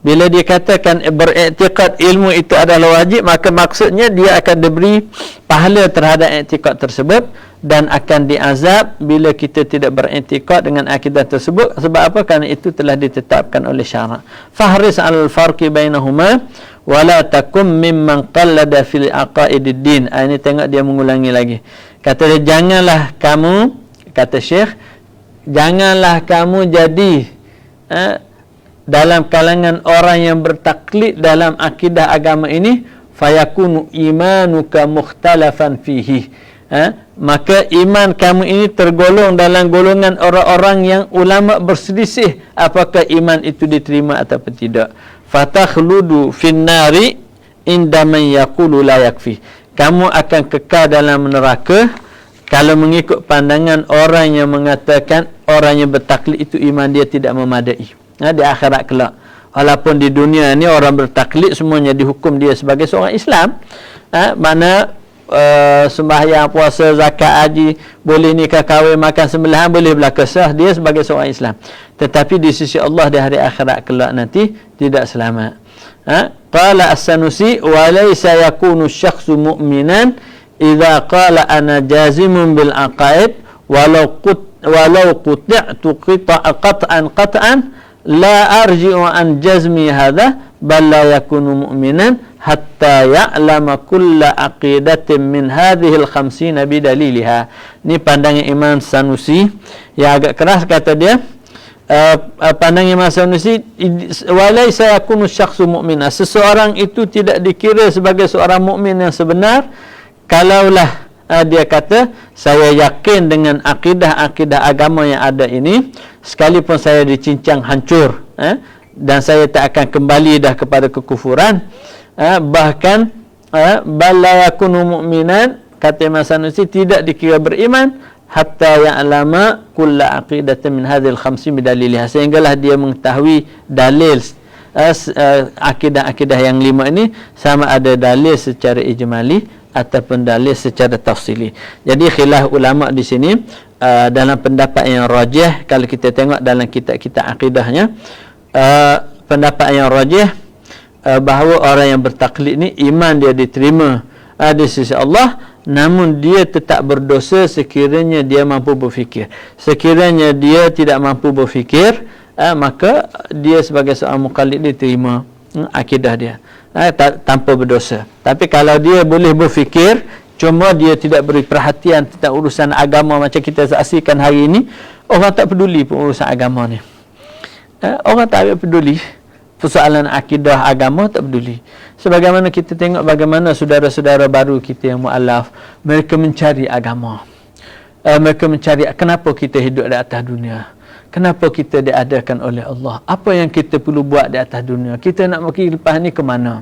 [SPEAKER 1] Bila dia katakan beriktikad ilmu itu adalah wajib, maka maksudnya dia akan diberi pahala terhadap iktikad tersebut dan akan diazab bila kita tidak beriktikad dengan akidah tersebut. Sebab apa? Kerana itu telah ditetapkan oleh syarak. Fahris al-farqi bainahuma wala takum mimman qallada fil aqaidid din. Ini tengok dia mengulangi lagi. Kata dia, janganlah kamu, kata Syekh, janganlah kamu jadi dalam kalangan orang yang bertaklid dalam akidah agama ini, fayakunu imanuka mukhtalafan fihi. Maka iman kamu ini tergolong dalam golongan orang-orang yang ulama berselisih apakah iman itu diterima atau tidak. Fatakhludu finnari indaman yaqulu la yakfi. Kamu akan kekal dalam neraka kalau mengikut pandangan orang yang mengatakan orang yang bertaklid itu iman dia tidak memadai. Di akhirat kelak. Walaupun di dunia ni orang bertaklid semuanya dihukum dia sebagai seorang Islam. Mana sembahyang, puasa, zakat, haji, boleh nikah, kahwin, makan sembelihan, boleh berlaku sah, dia sebagai seorang Islam. Tetapi di sisi Allah di hari akhirat kelak nanti tidak selamat. Qala As-Sanusi wa laysa yakunu syakhsu mu'minan idza qala ana jazimun bil aqaid walau qut'tu qat'an la arji'u an jazmi hadha bal la yakunu mu'minan hatta ya'lama kulla aqidatin min hadhihi al-khamsina bidaliliha. Ini pandangan Imam Sanusi yang agak keras, kata dia. Pandangan Imam Sanusi, walaysa yakunu syakhsu mu'mina, seseorang itu tidak dikira sebagai seorang mukmin yang sebenar kalaulah dia kata saya yakin dengan akidah agama yang ada ini, sekalipun saya dicincang hancur dan saya tak akan kembali dah kepada kekufuran, bahkan bala yakunu mu'minan, kata Imam Sanusi, tidak dikira beriman hatta ya'lama kulla aqidatin min hadhil khamsi bidaliliha, sehinggalah dia mengetahui dalil akidah-akidah yang 5 ini sama ada dalil secara ijmali ataupun dalil secara tafsili. Jadi khilaf ulama di sini dalam pendapat yang rajih, kalau kita tengok dalam kitab-kitab akidahnya, pendapat yang rajih bahawa orang yang bertaklid ni iman dia diterima di sisi Allah, namun dia tetap berdosa sekiranya dia mampu berfikir. Sekiranya dia tidak mampu berfikir, maka dia sebagai seorang muqallid diterima akidah dia tanpa berdosa. Tapi kalau dia boleh berfikir, cuma dia tidak beri perhatian tentang urusan agama macam kita saksikan hari ini, orang tak peduli pun urusan agama ni. Orang tak peduli persoalan akidah agama, tak peduli. Sebagaimana kita tengok bagaimana saudara-saudara baru kita yang mu'alaf, mereka mencari agama. Mereka mencari kenapa kita hidup di atas dunia, kenapa kita diadakan oleh Allah, apa yang kita perlu buat di atas dunia, kita nak pergi lepas ni ke mana,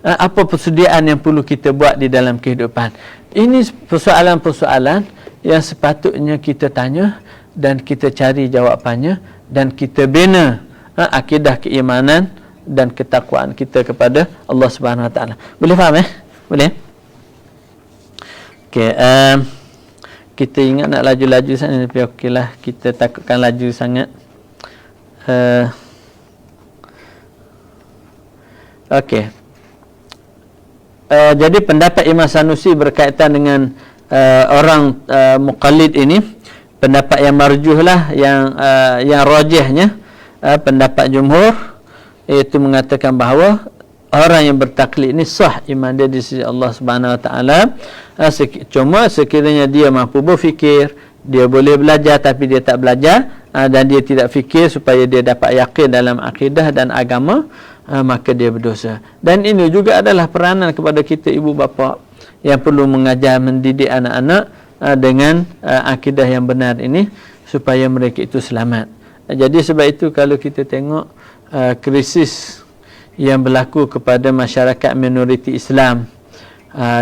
[SPEAKER 1] apa persediaan yang perlu kita buat di dalam kehidupan. Ini persoalan-persoalan yang sepatutnya kita tanya dan kita cari jawapannya, dan kita bina akidah keimanan dan ketakwaan kita kepada Allah Subhanahu Wa Taala. Boleh faham Boleh? Okey, kita ingat nak laju-laju sana, tapi okeylah, kita takutkan laju sangat. Okey. Jadi pendapat Imam Sanusi berkaitan dengan orang muqallid ini, pendapat yang marjuh lah, yang rajihnya pendapat jumhur, iaitu mengatakan bahawa orang yang bertaklid ini sah iman dia di sisi Allah Subhanahu Wa Taala, cuma sekiranya dia mampu berfikir, dia boleh belajar tapi dia tak belajar, dan dia tidak fikir supaya dia dapat yakin dalam akidah dan agama, maka dia berdosa. Dan ini juga adalah peranan kepada kita ibu bapa yang perlu mengajar, mendidik anak-anak dengan akidah yang benar ini supaya mereka itu selamat. Jadi sebab itu kalau kita tengok krisis yang berlaku kepada masyarakat minoriti Islam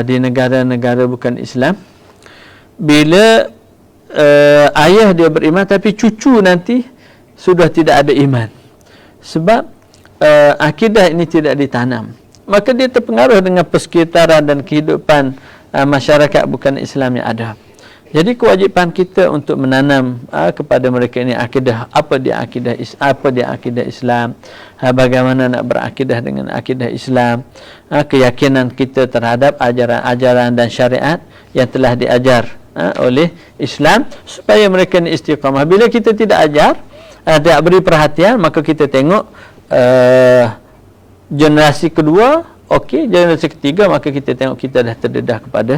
[SPEAKER 1] di negara-negara bukan Islam, bila ayah dia beriman tapi cucu nanti sudah tidak ada iman sebab akidah ini tidak ditanam, maka dia terpengaruh dengan persekitaran dan kehidupan masyarakat bukan Islam yang ada. Jadi kewajipan kita untuk menanam kepada mereka ini akidah, apa dia akidah Islam, bagaimana nak berakidah dengan akidah Islam, keyakinan kita terhadap ajaran-ajaran dan syariat yang telah diajar oleh Islam, supaya mereka ini istiqamah. Bila kita tidak ajar, tidak beri perhatian, maka kita tengok Generasi kedua, okey. Generasi ketiga, maka kita tengok kita dah terdedah kepada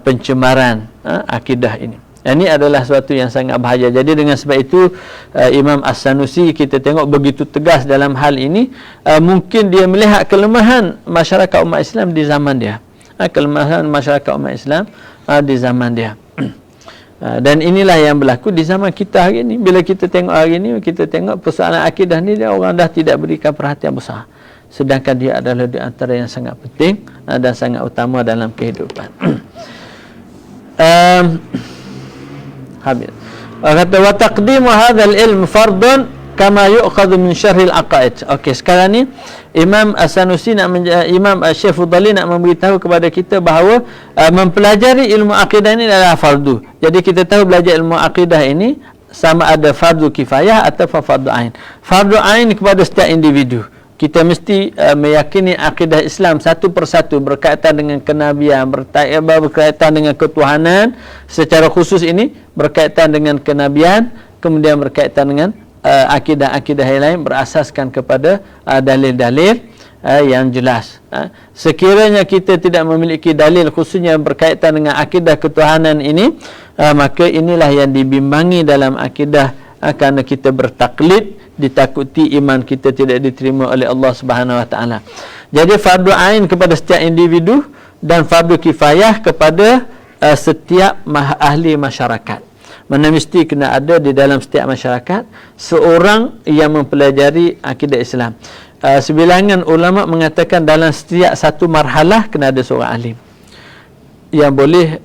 [SPEAKER 1] pencemaran akidah ini. Ini adalah sesuatu yang sangat bahaya. Jadi dengan sebab itu Imam As-Sanusi kita tengok begitu tegas dalam hal ini. Mungkin dia melihat kelemahan masyarakat umat Islam di zaman dia. Kelemahan masyarakat umat Islam di zaman dia. Dan inilah yang berlaku di zaman kita hari ini. Bila kita tengok hari ini, kita tengok persoalan akidah ni, dia orang dah tidak berikan perhatian besar. Sedangkan dia adalah di antara yang sangat penting dan sangat utama dalam kehidupan. Habis. Kata wa taqdimu hadzal ilm fardun kama yu'khadhu min syarhil aqaid. Okey, sekarang ni Imam As-Sanusi Imam Syekh Fudali nak memberitahu kepada kita bahawa mempelajari ilmu akidah ini adalah fardu. Jadi kita tahu belajar ilmu akidah ini sama ada fardu kifayah atau fardu ain. Fardu ain kepada setiap individu. Kita mesti meyakini akidah Islam satu persatu berkaitan dengan kenabian, berkaitan dengan ketuhanan, secara khusus ini berkaitan dengan kenabian, kemudian berkaitan dengan akidah-akidah yang lain berasaskan kepada dalil-dalil yang jelas. Sekiranya kita tidak memiliki dalil khususnya berkaitan dengan akidah ketuhanan ini, maka inilah yang dibimbangi dalam akidah, kerana kita bertaklid, ditakuti iman kita tidak diterima oleh Allah Subhanahu Wa Taala. Jadi fardu ain kepada setiap individu dan fardu kifayah kepada setiap ahli masyarakat. Mana mesti kena ada di dalam setiap masyarakat seorang yang mempelajari akidah Islam. Sebilangan ulama mengatakan dalam setiap satu marhalah kena ada seorang alim yang boleh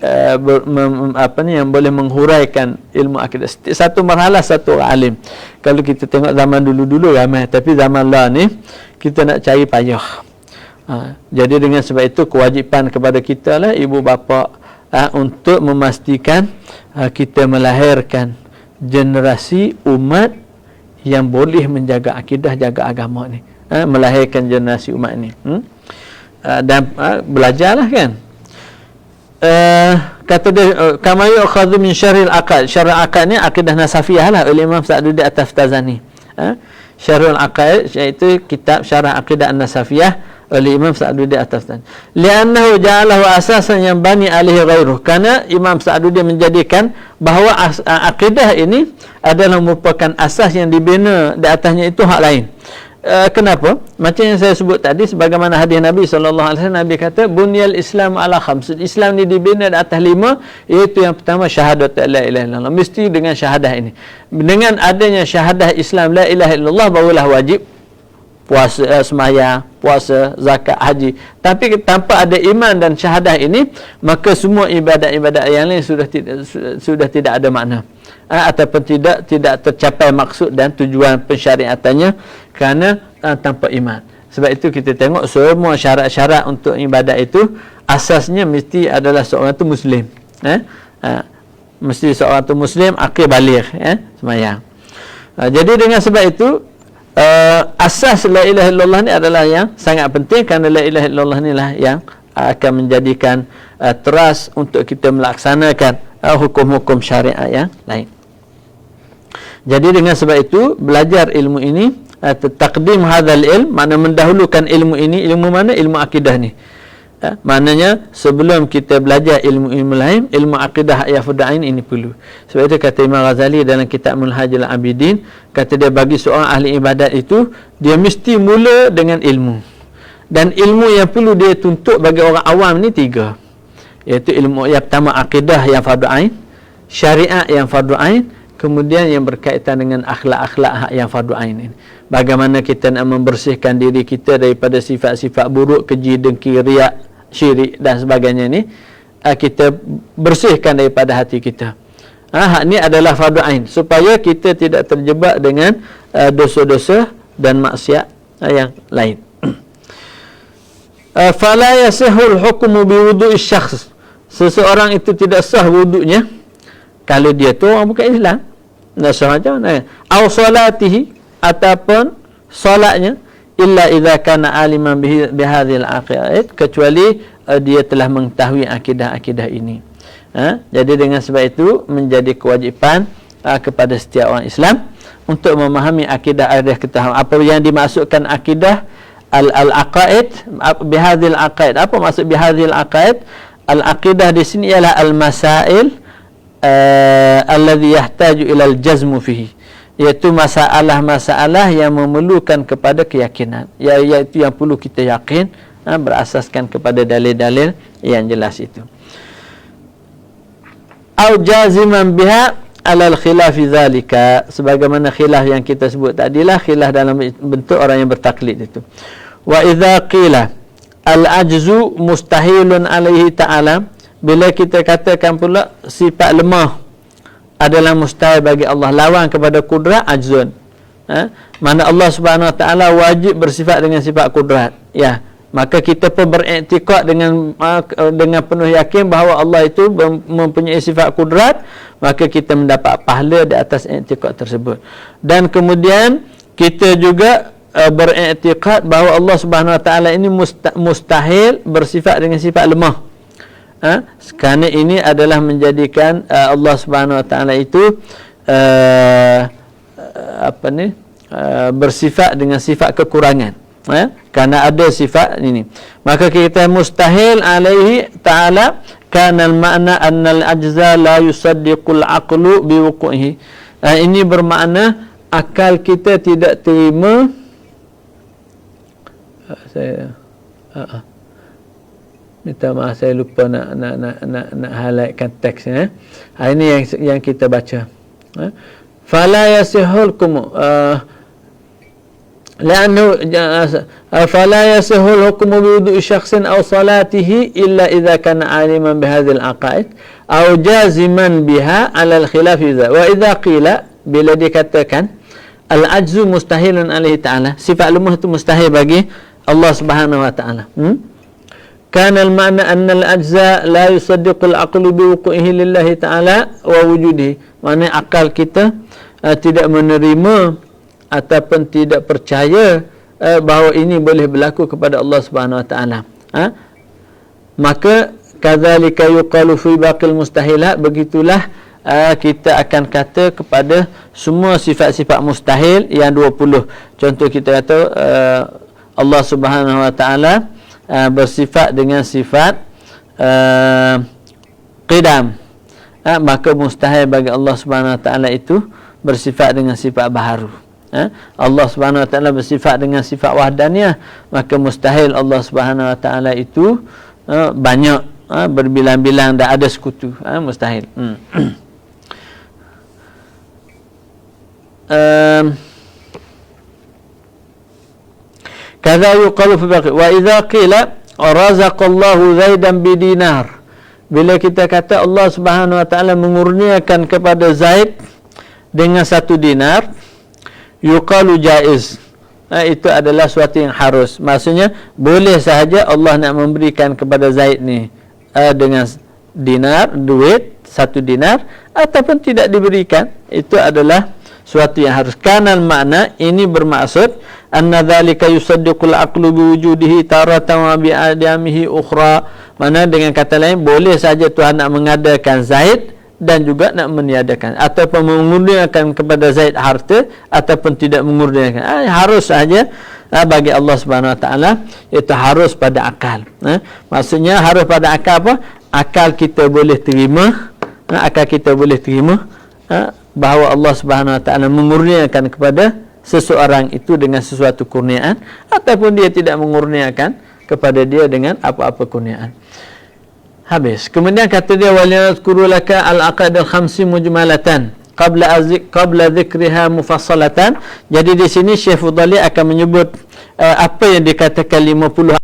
[SPEAKER 1] yang boleh menghuraikan ilmu akidah. Satu marhalah satu orang alim. Kalau kita tengok zaman dulu-dulu ramai, tapi zaman lah ni kita nak cari payah. Jadi dengan sebab itu kewajipan kepada kita lah ibu bapa untuk memastikan kita melahirkan generasi umat yang boleh menjaga akidah, jaga agama ni. Melahirkan generasi umat ni. Dan belajarlah kan. Kata dia kama yu'khadhu min syarhil aqaid. Syarh aqaid ni akidah nasafiyah lah oleh Imam Sa'duddin At-Taftazani. Syarhul aqaid iaitu kitab syarah akidah an-nasafiyah oleh Imam Sa'duddin At-Taftazani. Li'annahu ja'alahu asasan yang bani alaihi ghairuh. Karena Imam Sa'duddin menjadikan bahawa akidah ini adalah merupakan asas yang dibina di atasnya itu hak lain. Kenapa? Macam yang saya sebut tadi, sebagaimana hadis Nabi SAW, Nabi kata bunyal Islam ala khams. Islam ni dibina di atas 5, iaitu yang pertama syahadat la ilaha illallah. Mesti dengan syahadah ini. Dengan adanya syahadah Islam la ilaha illallah, barulah wajib puasa, sembahyang, puasa, zakat, haji. Tapi tanpa ada iman dan syahadah ini, maka semua ibadat-ibadat yang lain sudah tidak ada makna. Ataupun tidak tercapai maksud dan tujuan pensyariatannya kerana tanpa iman. Sebab itu kita tengok semua syarat-syarat untuk ibadat itu asasnya mesti adalah seorang itu muslim. Mesti seorang itu muslim, akil baligh, sembahyang. Jadi dengan sebab itu asas la ilaha illallah ni adalah yang sangat penting, kerana la ilaha illallah ni lah yang akan menjadikan teras untuk kita melaksanakan hukum-hukum syariat yang lain. Jadi dengan sebab itu belajar ilmu ini, taqdim hadzal ilm, makna mendahulukan ilmu ini. Ilmu mana? Ilmu akidah ni. Maknanya sebelum kita belajar ilmu-ilmu lain, ilmu akidah ya farda'ain ini perlu. Sebab itu kata Imam Ghazali dalam kitab Minhajul Abidin, kata dia bagi seorang ahli ibadat itu, dia mesti mula dengan ilmu. Dan ilmu yang perlu dia tuntut bagi orang awam ni 3. Iaitu ilmu yang pertama akidah yang farda'ain, syariat yang farda'ain, kemudian yang berkaitan dengan akhlak-akhlak yang fardu ain ini. Bagaimana kita nak membersihkan diri kita daripada sifat-sifat buruk, keji, dengki, riak, syirik dan sebagainya ni, kita bersihkan daripada hati kita. Hak ni adalah fardu ain, supaya kita tidak terjebak dengan dosa-dosa dan maksiat yang lain. Fala yasihul hukmu biwudu'i syakhs. Seseorang itu tidak sah wuduknya kalau dia tu orang bukan Islam. Nak sah macam mana? Aw salatihi, ataupun solatnya, illa idza kana aliman bihadzal aqaid, kecuali dia telah mengetahui akidah-akidah ini. Jadi dengan sebab itu menjadi kewajipan kepada setiap orang Islam untuk memahami akidah ketuhanan. Apa yang dimaksudkan akidah al-aqaid bihadhil aqaid. Apa maksud bihadhil aqaid? Al-aqidah di sini ialah al-masail alladhi yahtaju ila al-jazmu fihi, iaitu masalah-masalah yang memerlukan kepada keyakinan, iaitu yang perlu kita yakin, berasaskan kepada dalil-dalil yang jelas itu. Au jaziman biha alal khilafi zalika, sebagaimana khilaf yang kita sebut tadilah, khilaf dalam bentuk orang yang bertaklid itu. Wa idza qila al-ajzu mustahilun alaihi ta'ala, bila kita katakan pula sifat lemah adalah mustahil bagi Allah, lawan kepada kudrat, ajzun. Mana Allah Subhanahu Wa Ta'ala wajib bersifat dengan sifat kudrat. Ya, maka kita pun beriktikad dengan penuh yakin bahawa Allah itu mempunyai sifat kudrat, maka kita mendapat pahala di atas iktikad tersebut. Dan kemudian kita juga beriktikad bahawa Allah Subhanahu Wa Ta'ala ini mustahil bersifat dengan sifat lemah. Kerana ini adalah menjadikan Allah Subhanahu Wa Ta'ala itu bersifat dengan sifat kekurangan. Kerana ada sifat ini, maka kita mustahil alaihi ta'ala, kana al-ma'na anna al-ajza la yusaddiqul aqlu biwuqu'ihi. Ini bermakna akal kita tidak terima. Minta maaf, saya lupa nak highlightkan teksnya. Ini yang kita baca. Fala yasihul hukum لأنه فلا يصح الحكم بوضوء شخص أو صلاته إلا إذا كان عالما بهذه العقائد أو جازما بها على الخلاف ذا. وإذا قيل bila dikatakan al-ajzu mustahilun alaihi ta'ala, sifat lemah itu mustahil bagi Allah Subhanahu Wa Ta'ala. Kana al-ma'na anna al-ajza la yusaddiqu al-aqlu biwuqu'ihi lillahi ta'ala wa wujudihi. Maknanya akal kita tidak menerima ataupun tidak percaya bahawa ini boleh berlaku kepada Allah Subhanahu Wa Ta'ala. Maka kadzalika yuqalu fi baqil mustahilat, begitulah kita akan kata kepada semua sifat-sifat mustahil yang 20. Contoh kita kata Allah Subhanahu Wa Ta'ala bersifat dengan sifat qidam, maka mustahil bagi Allah Subhanahu Wa Ta'ala itu bersifat dengan sifat baharu. Allah Subhanahu Wa Ta'ala bersifat dengan sifat wahdaniyah, maka mustahil Allah Subhanahu Wa Ta'ala itu banyak, berbilang-bilang dan ada sekutu. Mustahil. Kadza yuqalu fi baqi wa idza qila razaqallahu Zaidan bidinar, bila kita kata Allah Subhanahu Wa Ta'ala mengurniakan kepada Zaid dengan 1 dinar, yuqalu jaiz, itu adalah suatu yang harus. Maksudnya boleh sahaja Allah nak memberikan kepada Zaid ni dengan dinar, duit 1 dinar, ataupun tidak diberikan. Itu adalah suatu yang harus. Kanal makna ini bermaksud anna dzalika yusaddiqul aqlu biwujudihi taratan wa bi'adamihi ukhra. Mana dengan kata lain, boleh saja Tuhan nak mengadakan Zaid dan juga nak meniadakan, ataupun mengurniakan kepada Zaid harta ataupun tidak mengurniakan. Harus saja bagi Allah Subhanahu Wa Ta'ala, itu harus pada akal. Maksudnya harus pada akal apa? Akal kita boleh terima, akal kita boleh terima bahawa Allah Subhanahu Wa Ta'ala mengurniakan kepada seseorang itu dengan sesuatu kurniaan, ataupun dia tidak mengurniakan kepada dia dengan apa-apa kurniaan. Habis. Kemudian kata dia, walyadhkuru laka al-aqaid al-khamsi mujmalatan qabla dhikriha mufassalatan. Jadi di sini Syekh Fudali akan menyebut apa yang dikatakan 50